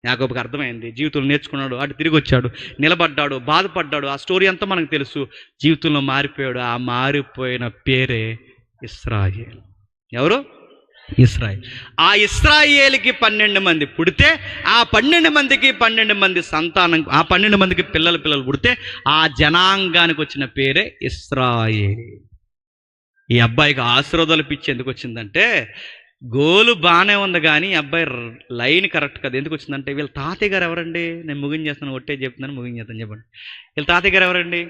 యాకోబుకి అర్థమైంది, జీవితంలో నేర్చుకున్నాడు, అటు తిరిగి వచ్చాడు, నిలబడ్డాడు, బాధపడ్డాడు. ఆ స్టోరీ అంతా మనకు తెలుసు. జీవితంలో మారిపోయాడు. ఆ మారిపోయిన పేరే ఇశ్రాయేలు. ఎవరు? ఇస్రాయేల్. ఆ ఇస్రాయేలుకి 12 మంది పుడితే ఆ 12 మందికి 12 మంది సంతానం, ఆ 12 మందికి పిల్లలు పుడితే ఆ జనాంగానికి వచ్చిన పేరే ఇస్రాయేల్. ఈ అబ్బాయికి ఆశీర్వాదాలు పిచ్చి ఎందుకు వచ్చిందంటే, గోలు బాగానే ఉంది కానీ ఈ అబ్బాయి లైన్ కరెక్ట్ కదా. ఎందుకు వచ్చిందంటే, వీళ్ళ తాతయ్య గారు ఎవరండి? నేను ముగించేస్తాను, ఒట్టే చెప్తున్నాను, ముగించేస్తాను. చెప్పండి, వీళ్ళ తాతయ్య గారు ఎవరండి?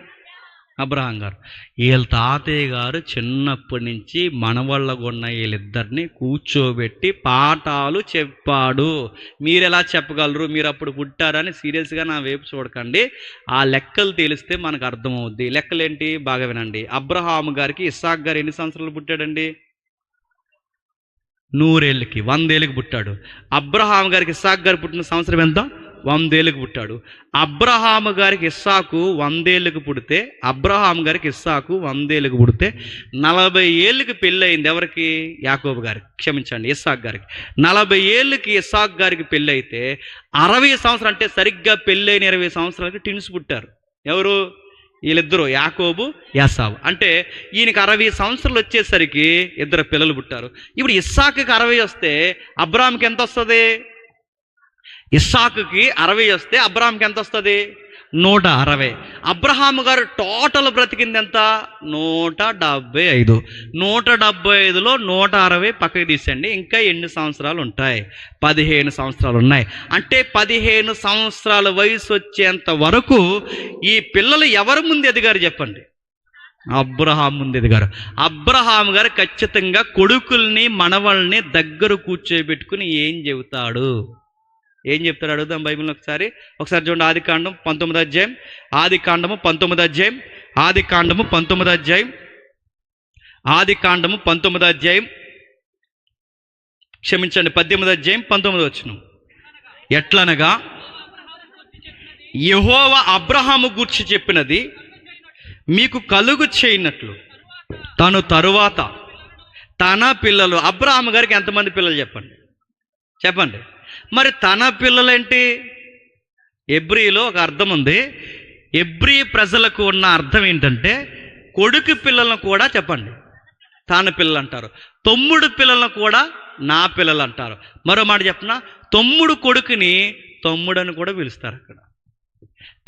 అబ్రహాం గారు. వీళ్ళ తాతయ్య గారు చిన్నప్పటి నుంచి మనవళ్ళగున్న వీళ్ళిద్దరిని కూర్చోబెట్టి పాఠాలు చెప్పాడు. మీరు ఎలా చెప్పగలరు? మీరు అప్పుడు పుట్టారని సీరియస్గా నా వైపు చూడకండి. ఆ లెక్కలు తెలిస్తే మనకు అర్థమవుద్ది. లెక్కలేంటి బాగా వినండి. అబ్రహాం గారికి ఇస్సాక్ గారు ఎన్ని సంవత్సరాలు పుట్టాడండి? 100 ఏళ్ళకి, 100 ఏళ్ళకి పుట్టాడు. అబ్రహాం గారికి ఇస్సాక్ గారు పుట్టిన సంవత్సరం ఎంత? 100 ఏళ్ళకి పుట్టాడు. అబ్రహాము గారికి ఇస్సాకు 100 ఏళ్ళకి పుడితే, అబ్రహాం గారికి ఇస్సాకు 100 ఏళ్ళకి పుడితే 40 ఏళ్ళకి పెళ్ళి అయింది. ఎవరికి? యాకోబు గారికి, క్షమించండి, ఇస్సాక్ గారికి. 40 ఏళ్ళకి ఇస్సాక్ గారికి పెళ్ళి అయితే 60 సంవత్సరాలు, అంటే సరిగ్గా పెళ్ళైన 20 సంవత్సరాలకి ట్విన్స్ పుట్టారు. ఎవరు? వీళ్ళిద్దరూ, యాకోబు, యాసావు. అంటే ఈయనకి 60 సంవత్సరాలు వచ్చేసరికి 2 పిల్లలు పుట్టారు. ఇప్పుడు ఇస్సాకుకి 60 వస్తే అబ్రాహాంకి ఎంత వస్తుంది? ఇస్సాకుకి 60 వస్తే అబ్రహాంకి ఎంత వస్తుంది? 160. అబ్రహాము గారు టోటల్ బ్రతికింది ఎంత? 175. 175లో 160 పక్కకి తీసండి, ఇంకా ఎన్ని సంవత్సరాలు ఉంటాయి? 15 సంవత్సరాలు ఉన్నాయి. అంటే 15 సంవత్సరాల వయసు వచ్చేంత వరకు ఈ పిల్లలు ఎవరి ముందు ఎదిగారు చెప్పండి? అబ్రహాం ముందు ఎదిగారు. అబ్రహాం గారు ఖచ్చితంగా కొడుకుల్ని మనవల్ని దగ్గర కూర్చోబెట్టుకుని ఏం చెబుతాడు? ఏం చెప్తాడు అడుగుదాం బైబిల్లో ఒకసారి. చూడండి, ఆదికాండం 19వ అధ్యాయం, ఆదికాండము 19వ అధ్యాయం, ఆదికాండము 19వ అధ్యాయం, ఆదికాండము 19వ అధ్యాయం, క్షమించండి 18వ అధ్యాయం 19వ వచనం. ఎట్లనగా యెహోవా అబ్రహాము గూర్చి చెప్పినది మీకు కలుగు చేయనట్లు తను తరువాత తన పిల్లలు. అబ్రహాము గారికి ఎంతమంది పిల్లలు చెప్పండి? చెప్పండి. మరి తన పిల్లలేంటి? ఎబ్రీలో ఒక అర్థం ఉంది. ఎబ్రీ ప్రజలకు ఉన్న అర్థం ఏంటంటే, కొడుకు పిల్లలను కూడా చెప్పండి తన పిల్లలు అంటారు, తమ్ముడు పిల్లలను కూడా నా పిల్లలు అంటారు. మరో మాట చెప్పిన, తమ్ముడు కొడుకుని తమ్ముడని కూడా పిలుస్తారు. అక్కడ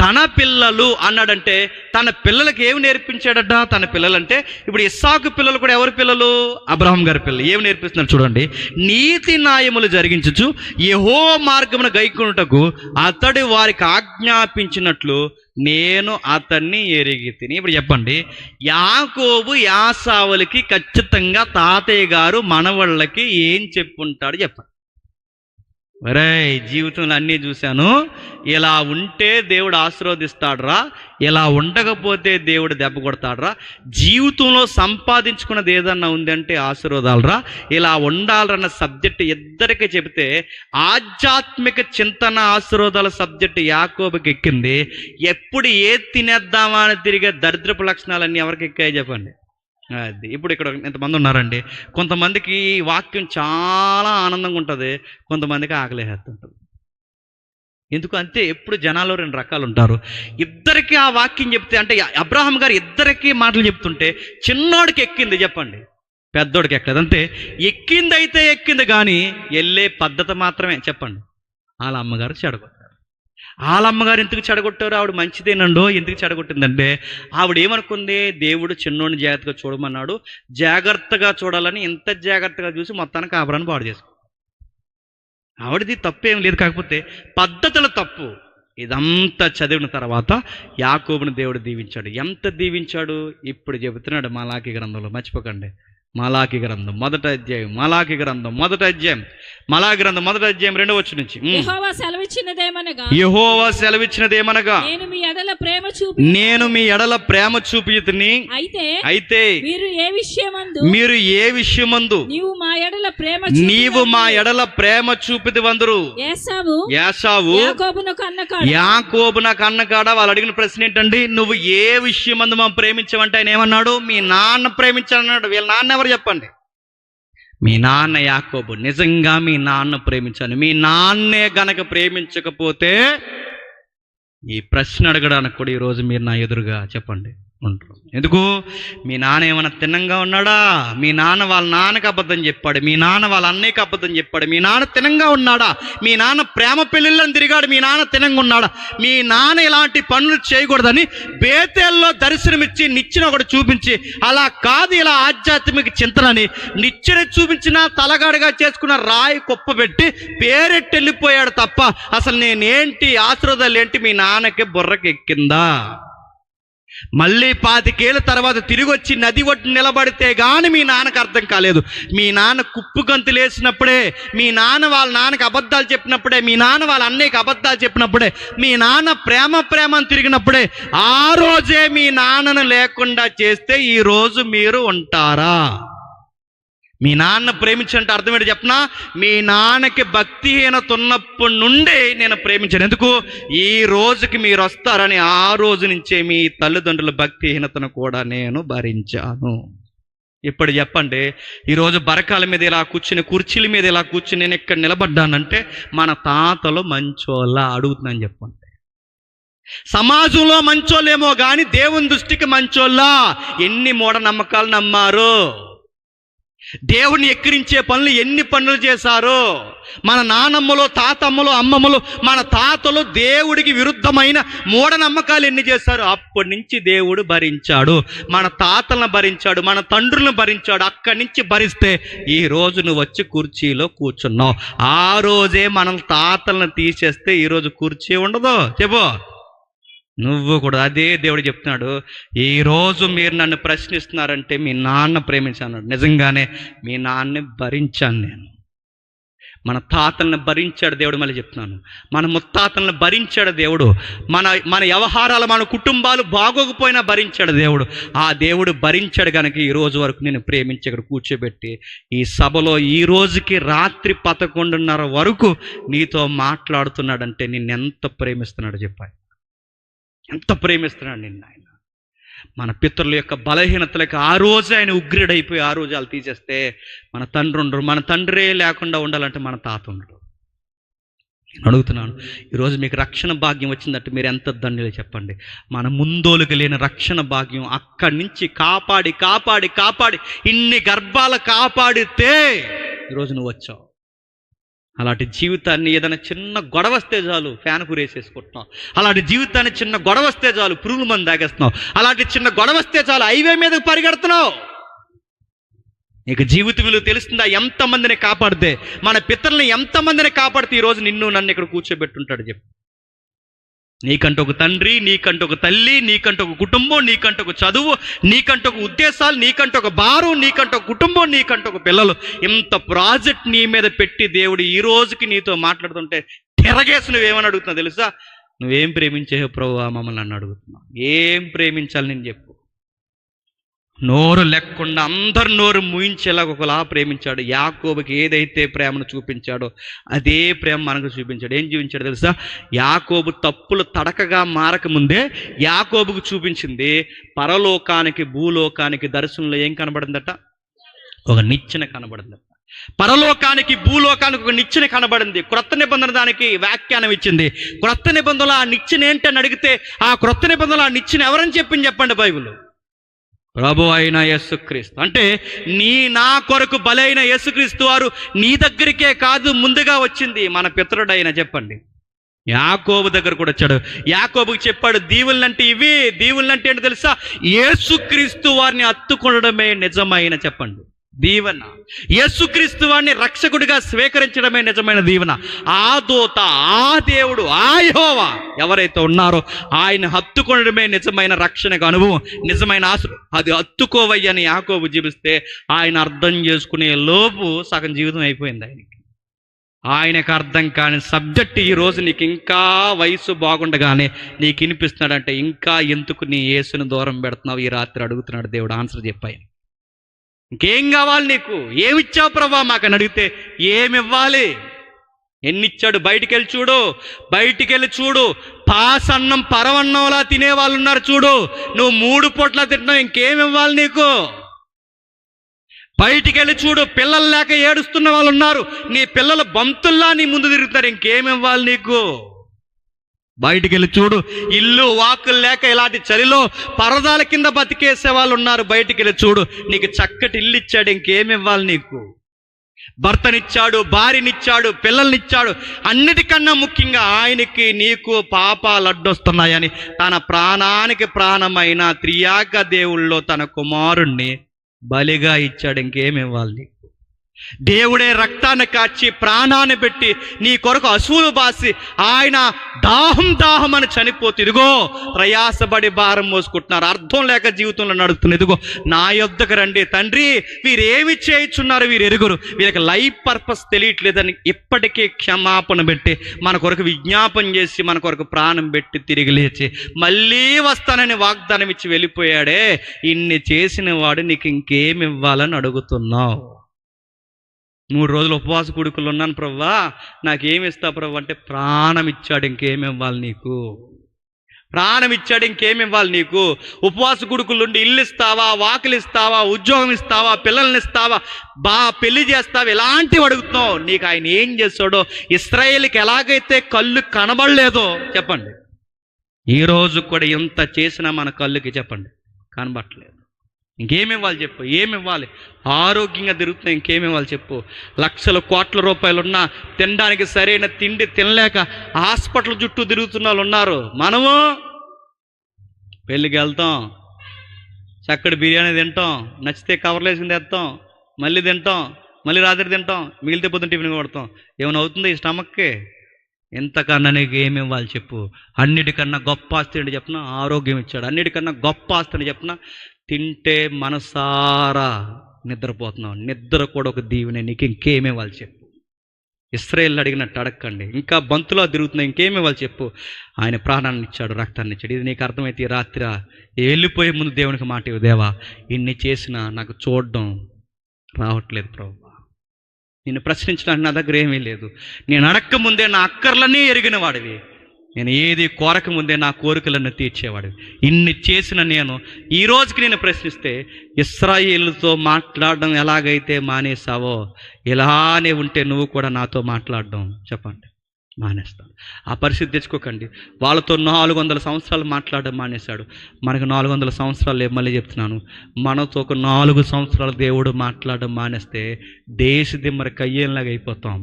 తన పిల్లలు అన్నాడంటే తన పిల్లలకి ఏమి నేర్పించాడట? తన పిల్లలంటే ఇప్పుడు ఇస్సాకు పిల్లలు కూడా ఎవరి పిల్లలు? అబ్రహాం గారి పిల్లలు. ఏమి నేర్పిస్తున్నారు చూడండి. నీతి న్యాయములు జరిగించుచు యెహోవా మార్గమును గైకొనుటకు అతడు వారికి ఆజ్ఞాపించినట్లు నేను అతన్ని ఎరిగి తిని. ఇప్పుడు చెప్పండి, యాకోబు యాసావులకి ఖచ్చితంగా తాతయ్య గారు మనవళ్ళకి ఏం చెప్పుంటాడు చెప్పండి? ఒరే, జీవితంలో అన్నీ చూశాను, ఇలా ఉంటే దేవుడు ఆశీర్వదిస్తాడురా, ఇలా ఉండకపోతే దేవుడు దెబ్బ కొడతాడురా, జీవితంలో సంపాదించుకున్నది ఏదన్నా ఉందంటే ఆశీర్వాదాలరా, ఇలా ఉండాలన్న సబ్జెక్టు ఇద్దరికి చెబితే ఆధ్యాత్మిక చింతన ఆశీర్వాదాల సబ్జెక్టు యాకోబుకి ఎక్కింది. ఎప్పుడు ఏది తినేద్దామా అని తిరిగే దరిద్రపు లక్షణాలన్నీ ఎవరికి ఎక్కాయి చెప్పండి? అది. ఇప్పుడు ఇక్కడ ఎంతమంది ఉన్నారండి? కొంతమందికి ఈ వాక్యం చాలా ఆనందంగా ఉంటుంది, కొంతమందికి ఆకలేస్తుంటుంది. ఎందుకు అంతే? ఎప్పుడు జనాల్లో 2 రకాలు ఉంటారు. ఇద్దరికి ఆ వాక్యం చెప్తే, అంటే అబ్రహాం గారు ఇద్దరికి మాటలు చెప్తుంటే చిన్నోడికి ఎక్కింది చెప్పండి, పెద్దోడికి ఎక్కలేదు. అంతే, ఎక్కింది అయితే ఎక్కింది కానీ వెళ్ళే పద్ధతి మాత్రమే చెప్పండి. వాళ్ళ అమ్మగారు చెడగొట్టారు. వాళ్ళ అమ్మగారు ఎందుకు చెడగొట్టారు? ఆవిడ మంచిదేనండో. ఎందుకు చెడగొట్టిందంటే ఆవిడ ఏమనుకుంది? దేవుడు చిన్నోడిని జాగ్రత్తగా చూడమన్నాడు, జాగ్రత్తగా చూడాలని ఇంత జాగ్రత్తగా చూసి మొత్తానికి ఆభరణాన్ని పాడు చేసుకుంది. ఆవిడది తప్పేం లేదు, కాకపోతే పద్ధతుల తప్పు. ఇదంతా చదివిన తర్వాత యాకోబుని దేవుడు దీవించాడు. ఎంత దీవించాడు? ఇప్పుడు చెబుతున్నాడు మలాకి గ్రంథంలో, మర్చిపోకండి. మలాకి గ్రంథం 1వ అధ్యాయం, మలాకి గ్రంథం 1వ అధ్యాయం, మలాకి గ్రంథం 1వ అధ్యాయం 2వ వచనం నుంచి. యెహోవా సెలవిచ్చినదేమనగా, యెహోవా సెలవిచ్చినదేమనగా, నేను మీ ఎడల ప్రేమ చూపితిని. అయితే మీరు ఏ విషయమందు నీవు మా ఎడల ప్రేమ చూపితివందురు. యాసావు యాకోబునకు అన్నకాడ. వాళ్ళు అడిగిన ప్రశ్న ఏంటండి? నువ్వు ఏ విషయమందు మా ప్రేమించమంటే ఆయన ఏమన్నాడు? మీ నాన్న ప్రేమించాలన్నాడు. వీళ్ళ నాన్న ఎవరు చెప్పండి? మీ నాన్న యాకోబు. నిజంగా మీ నాన్న ప్రేమించాను. మీ నాన్నే గనక ప్రేమించకపోతే ఈ ప్రశ్న అడగడానికి కూడా ఈరోజు మీరు నా ఎదురుగా చెప్పండి ఉండరు. ఎందుకు? మీ నాన్న ఏమైనా తిన్నంగా ఉన్నాడా? మీ నాన్న వాళ్ళ నాన్నకి అబద్ధం చెప్పాడు, మీ నాన్న వాళ్ళ అన్నయ్యకి అబద్ధం చెప్పాడు, మీ నాన్న తినంగా ఉన్నాడా? మీ నాన్న ప్రేమ పెళ్ళిళ్ళని తిరిగాడు, మీ నాన్న తినంగా ఉన్నాడా? మీ నాన్న ఇలాంటి పనులు చేయకూడదని బేతేల్లో దర్శనమిచ్చి నిచ్చెన ఒకటి చూపించి, అలా కాదు ఇలా ఆధ్యాత్మిక చింతనని నిచ్చెన చూపించిన తలగాడుగా చేసుకున్న రాయి కుప్ప పెట్టి పేరెట్టి వెళ్ళిపోయాడు తప్ప అసలు నేనేంటి ఆశీర్వాదాలు ఏంటి మీ నాన్నకి బుర్రకి ఎక్కిందా? మళ్ళీ 25 ఏళ్ళ తర్వాత తిరిగి వచ్చి నది ఒడ్డు నిలబడితే గాని మీ నాన్నకు అర్థం కాలేదు. మీ నాన్న కుప్పు గంతులు వేసినప్పుడే, మీ నాన్న వాళ్ళ నాన్నకి అబద్ధాలు చెప్పినప్పుడే, మీ నాన్న వాళ్ళ అన్నయ్యకి అబద్ధాలు చెప్పినప్పుడే, మీ నాన్న ప్రేమని తిరిగినప్పుడే, ఆ రోజే మీ నాన్నను లేకుండా చేస్తే ఈ రోజు మీరు ఉంటారా? మీ నాన్న ప్రేమించంటే అర్థం ఏంటి చెప్పనా? మీ నాన్నకి భక్తిహీనత ఉన్నప్పటి నుండి నేను ప్రేమించాను. ఎందుకు? ఈ రోజుకి మీరు వస్తారని ఆ రోజు నుంచే మీ తల్లిదండ్రుల భక్తిహీనతను కూడా నేను భరించాను. ఇప్పుడు చెప్పండి, ఈరోజు బరకాల మీద ఇలా కూర్చుని, కుర్చీల మీద ఇలా కూర్చుని నేను ఇక్కడ నిలబడ్డానంటే మన తాతలు మంచోళ్ళ అడుగుతున్నాను చెప్పండి. సమాజంలో మంచోళ్ళేమో కానీ దేవుని దృష్టికి మంచోళ్ళ? ఎన్ని మూఢనమ్మకాలు నమ్మారు? దేవుని ఎక్కిరించే పనులు ఎన్ని పనులు చేశారు? మన నానమ్మలు, తాతమ్మలు, అమ్మమ్మలు, మన తాతలు దేవుడికి విరుద్ధమైన మూఢనమ్మకాలు ఎన్ని చేశారు? అప్పటి నుంచి దేవుడు భరించాడు, మన తాతలను భరించాడు, మన తండ్రులను భరించాడు. అక్కడి నుంచి భరిస్తే ఈ రోజు నువ్వు వచ్చి కుర్చీలో కూర్చున్నావు. ఆ రోజే మనం తాతలను తీసేస్తే ఈరోజు కుర్చీ ఉండదు. చెప్పు నువ్వు కూడా. అదే దేవుడు చెప్తున్నాడు, ఈరోజు మీరు నన్ను ప్రశ్నిస్తున్నారంటే మీ నాన్న ప్రేమించాను. నిజంగానే మీ నాన్నని భరించాను నేను. మన తాతలను భరించాడు దేవుడు. మళ్ళీ చెప్తున్నాను, మన ముత్తాతలను భరించాడు దేవుడు. మన వ్యవహారాలు, మన కుటుంబాలు బాగోకపోయినా భరించాడు దేవుడు. ఆ దేవుడు భరించాడు కనుక ఈ రోజు వరకు నేను ప్రేమించి ఇక్కడ కూర్చోబెట్టి ఈ సభలో ఈ రోజుకి రాత్రి 11:30 వరకు నీతో మాట్లాడుతున్నాడంటే నిన్నెంత ప్రేమిస్తున్నాడు చెప్పాలి. ఎంత ప్రేమిస్తున్నాడు నిన్ను ఆయన. మన పితరుల యొక్క బలహీనతలకు ఆ రోజు ఆయన ఉగ్రుడైపోయి ఆ రోజు వాళ్ళు తీసేస్తే మన తండ్రి ఉండరు. మన తండ్రే లేకుండా ఉండాలంటే మన తాత ఉండడు. నేను అడుగుతున్నాను, ఈరోజు మీకు రక్షణ భాగ్యం వచ్చిందంటే మీరు ఎంత ధన్యులు చెప్పండి. మన ముందోలుకు లేని రక్షణ భాగ్యం అక్కడి నుంచి కాపాడి కాపాడి కాపాడి ఇన్ని గర్భాలు కాపాడితే ఈరోజు నువ్వు వచ్చావు. అలాంటి జీవితాన్ని ఏదైనా చిన్న గొడవ వస్తే చాలు ఫ్యాన్ కురేసేసుకుంటున్నావు. అలాంటి జీవితాన్ని చిన్న గొడవ వస్తే చాలు పురుగుల మందు తాగేస్తున్నావు. అలాంటి చిన్న గొడవ వస్తే చాలు హైవే మీదకి పరిగెడుతున్నావు. నీకు జీవిత విలువ తెలుస్తుందా? ఎంతమందిని కాపాడితే, మన పితరుల్ని ఎంతమందిని కాపాడితే ఈరోజు నిన్ను నన్ను ఇక్కడ కూర్చోబెట్టుంటాడు చెప్పు. నీకంటూ ఒక తండ్రి, నీకంటూ ఒక తల్లి, నీకంటూ ఒక కుటుంబం, నీకంటూ ఒక చదువు, నీకంటూ ఒక ఉద్దేశాలు, నీకంటూ ఒక భారం, నీకంటూ ఒక కుటుంబం, నీకంటూ ఒక పిల్లలు, ఇంత ప్రాజెక్ట్ నీ మీద పెట్టి దేవుడు ఈ రోజుకి నీతో మాట్లాడుతుంటే తిరగేసి నువ్వేమని అడుగుతున్నావు తెలుసా? నువ్వేం ప్రేమించావు ప్రభువా మమ్మల్ని నన్ను అడుగుతున్నావు. ఏం ప్రేమించాలి నేను చెప్పు. నోరు లేకుండా అందరు నోరు ముయించేలాగా ఒకలా ప్రేమించాడు. యాకోబుకి ఏదైతే ప్రేమను చూపించాడో అదే ప్రేమ మనకు చూపించాడు. ఏం చూపించాడు తెలుసా? యాకోబు తప్పులు తడకగా మారకముందే యాకోబుకు చూపించింది పరలోకానికి భూలోకానికి దర్శనంలో ఏం కనబడిందట? ఒక నిచ్చెన కనబడిందట. పరలోకానికి భూలోకానికి ఒక నిచ్చెన కనబడింది. క్రొత్త నిబంధన దానికి వ్యాఖ్యానం ఇచ్చింది. క్రొత్త నిబంధనలు ఆ నిచ్చెన ఏంటని అడిగితే ఆ క్రొత్త నిబంధనలు ఆ నిచ్చెన ఎవరని చెప్పింది చెప్పండి బైబిల్? ప్రభు అయిన యేసుక్రీస్తు. అంటే నా కొరకు బలైన యేసుక్రీస్తు వారు నీ దగ్గరికే కాదు ముందుగా వచ్చింది మన పితరుడైన చెప్పండి యాకోబు దగ్గర కూడా వచ్చాడు. యాకోబుకి చెప్పాడు దీవులంటే ఇవి, దీవులంటే ఏంటో తెలుసా? యేసుక్రీస్తు వారిని హత్తుకొనడమే నిజమైన చెప్పండి దీవెన. యేసుక్రీస్తు వారిని రక్షకుడిగా స్వీకరించడమే నిజమైన దీవెన. ఆ దూత, ఆ దేవుడు, ఆ యెహోవా ఎవరైతే ఉన్నారో ఆయన హత్తుకొనడమే నిజమైన రక్షణకు అనుభవం, నిజమైన ఆశ. అది హత్తుకోవయ్యని యాకోబు జీవిస్తే ఆయన అర్థం చేసుకునే లోపు సగం జీవితం అయిపోయింది ఆయనకి. ఆయనకు అర్థం కాని సబ్జెక్ట్ ఈరోజు నీకు ఇంకా వయసు బాగుండగానే నీకు వినిపిస్తున్నాడంటే ఇంకా ఎందుకు నీ యేసుని దూరం పెడుతున్నావు? ఈ రాత్రి అడుగుతున్నాడు దేవుడు. ఆన్సర్ చెప్పాయి. ఇంకేం కావాలి నీకు? ఏమిచ్చావు ప్రభా మాకని అడిగితే ఏమివ్వాలి? ఎన్నిచ్చాడు? బయటికి వెళ్ళి చూడు, బయటికి వెళ్ళి చూడు. పాసన్నం పరవన్నంలా తినే వాళ్ళు ఉన్నారు చూడు. నువ్వు 3 పూట్ల తింటున్నావు, ఇంకేమి ఇవ్వాలి నీకు? బయటికి వెళ్ళి చూడు, పిల్లలు లేక ఏడుస్తున్న వాళ్ళు ఉన్నారు. నీ పిల్లలు బంతుల్లా నీ ముందు తిరుగుతారు, ఇంకేమి ఇవ్వాలి నీకు? బయటికి వెళ్ళి చూడు, ఇల్లు వాకులు లేక ఇలాంటి చలిలో పరదాల కింద బతికేసే వాళ్ళు ఉన్నారు. బయటికి వెళ్ళి చూడు, నీకు చక్కటి ఇల్లు ఇచ్చాడు, ఇంకేమి ఇవ్వాలి నీకు? భర్తనిచ్చాడు, భార్యనిచ్చాడు, పిల్లల్నిచ్చాడు. అన్నిటికన్నా ముఖ్యంగా ఆయనకి నీకు పాపాలు అడ్డొస్తున్నాయని తన ప్రాణానికి ప్రాణమైన త్రియాగ దేవుళ్ళలో తన కుమారుణ్ణి బలిగా ఇచ్చాడు. ఇంకేమి ఇవ్వాలి నీకు? దేవుడే రక్తాన్ని కాచి ప్రాణాన్ని పెట్టి నీ కొరకు అసూలు బాసి ఆయన దాహం అని చనిపోతే, ఇదిగో ప్రయాసపడి భారం మోసుకుంటున్నారు, అర్థం లేక జీవితంలో నడుస్తున్నారు, ఇదిగో నా యొద్దకు రండి తండ్రి, వీరేమి చేయుచున్నారు వీరు ఎరుగురు, వీళ్ళకి లైఫ్ పర్పస్ తెలియట్లేదని ఇప్పటికీ క్షమాపణ పెట్టి మన కొరకు విజ్ఞాపన చేసి మన కొరకు ప్రాణం పెట్టి తిరిగి లేచి మళ్ళీ వస్తానని వాగ్దానం ఇచ్చి వెళ్ళిపోయాడే. ఇన్ని చేసిన వాడు నీకు ఇంకేమి ఇవ్వాలని అడుగుతున్నావు? 3 రోజులు ఉపవాస కూడుకులు ఉన్నాను ప్రవ్వా, నాకేమి ఇస్తా ప్రవ్వా అంటే ప్రాణం ఇచ్చాడు, ఇంకేమి ఇవ్వాలి నీకు? ప్రాణం ఇచ్చాడు, ఇంకేమి ఇవ్వాలి నీకు? ఉపవాస కూడుకులు ఉండి ఇల్లు ఇస్తావా, వాకిలు ఇస్తావా, ఉద్యోగం ఇస్తావా, పిల్లల్ని ఇస్తావా, పెళ్లి చేస్తావా, ఇలాంటివి అడుగుతున్నావు. నీకు ఆయన ఏం చేస్తాడో, ఇశ్రాయేలుకి ఎలాగైతే కళ్ళు కనబడలేదో చెప్పండి, ఈరోజు కూడా ఎంత చేసినా మన కళ్ళుకి చెప్పండి కనబడట్లేదు. ఇంకేమి ఇవ్వాలి చెప్పు? ఏమి ఇవ్వాలి? ఆరోగ్యంగా తిరుగుతున్నాయి, ఇంకేమి ఇవ్వాలి చెప్పు? లక్షల కోట్ల రూపాయలు ఉన్నా తినడానికి సరైన తిండి తినలేక హాస్పిటల్ చుట్టూ తిరుగుతున్న వాళ్ళు ఉన్నారు. మనము పెళ్ళికి వెళ్తాం, చక్కటి బిర్యానీ తింటాం, నచ్చితే కవర్లు వేసుకుని తెస్తాం, మళ్ళీ తింటాం, మళ్ళీ రాత్రి తింటాం, మిగిలితే పొద్దున్న టిఫిన్ కొడతాం. ఏమైనా అవుతుందో ఈ స్టమక్కి? ఎంతకన్నా నీకు ఏమి ఇవ్వాలి చెప్పు? అన్నిటికన్నా గొప్ప ఆస్తి అని చెప్పిన ఆరోగ్యం ఇచ్చాడు. అన్నిటికన్నా గొప్ప ఆస్తి అని చెప్పిన తింటే మనసారా నిద్రపోతున్నావు, నిద్ర కూడా ఒక దీవెనే. నీకు ఇంకేమి ఇవ్వాలి చెప్పు? ఇశ్రాయేలు అడిగినట్టు అడగండి. ఇంకా బంతులో తిరుగుతున్నాయి, ఇంకేమి ఇవ్వాలి చెప్పు? ఆయన ప్రాణాన్ని ఇచ్చాడు, రక్తాన్ని ఇచ్చాడు. ఇది నీకు అర్థమైతే ఈ రాత్రి వెళ్ళిపోయే ముందు దేవునికి మాట ఇవ్వు, దేవా ఇన్ని చేసినా నాకు చూడడం రావట్లేదు ప్రభు, నిన్ను ప్రశ్నించడానికి నా దగ్గర ఏమీ లేదు, నేను అడక్క ముందే నా అక్కర్లన్నీ ఎరిగిన వాడివి, నేను ఏది కోరక ముందే నా కోరికలను తీర్చేవాడివి. ఇన్ని చేసిన నేను ఈ రోజుకి నేను ప్రశ్నిస్తే, ఇశ్రాయేలుతో మాట్లాడడం ఎలాగైతే మానేసావో ఇలానే ఉంటే నువ్వు కూడా నాతో మాట్లాడడం చెప్పండి మానేస్తాను. ఆ పరిస్థితి తెచ్చుకోకండి. వాళ్ళతో 400 సంవత్సరాలు మాట్లాడడం మానేశాడు, మనకు 400 సంవత్సరాలు మళ్ళీ చెప్తున్నాను, మనతో ఒక 4 సంవత్సరాలు దేవుడు మాట్లాడడం మానేస్తే దేశ దిమ్మరి కయ్యేలాగా అయిపోతాం,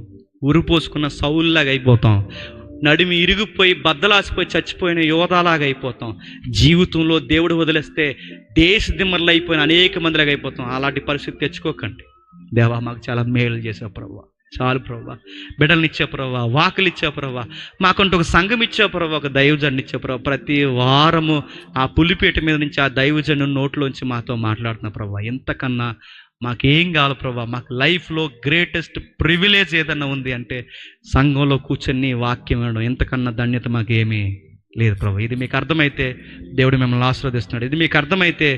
ఉరిపోసుకున్న సౌల్లాగా అయిపోతాం, నడిమి ఇరిగిపోయి బద్దలాసిపోయి చచ్చిపోయిన యోధాలాగా అయిపోతాం. జీవితంలో దేవుడు వదిలేస్తే దేశ దిమ్మర్లు అయిపోయిన అనేక మందిలాగా అయిపోతాం. అలాంటి పరిస్థితి తెచ్చుకోకండి. దేవా మాకు చాలా మేలు చేసావు ప్రభువా, చాలు ప్రభువా, బిడ్డల్ని ఇచ్చే ప్రభువా, వాకులు ఇచ్చే ప్రభువా, మాకంటూ ఒక సంఘం ఇచ్చే ప్రభువా, ఒక దైవజన్ని ఇచ్చే ప్రభువా. ప్రతి వారము ఆ పులిపేట మీద నుంచి ఆ దైవజను నోట్లోంచి మాతో మాట్లాడుతున్న ప్రభువా. ఎంతకన్నా మాకేం కావాలి ప్రభా? మాకు లైఫ్లో గ్రేటెస్ట్ ప్రివిలేజ్ ఏదన్నా ఉంది అంటే సంఘంలో కూర్చొని వాక్యం వినడం. ఎంతకన్నా ధన్యత మాకేమీ లేదు ప్రభా. ఇది మీకు అర్థమైతే దేవుడు మిమ్మల్ని ఆశీర్వదిస్తున్నాడు. ఇది మీకు అర్థమైతే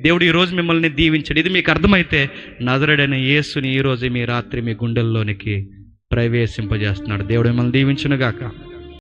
దేవుడు ఈరోజు మిమ్మల్ని దీవించాడు. ఇది మీకు అర్థమైతే నజరేయుడైన యేసుని ఈరోజు మీ రాత్రి మీ గుండెల్లోనికి ప్రవేశింపజేస్తున్నాడు. దేవుడు మిమ్మల్ని దీవించునుగాక.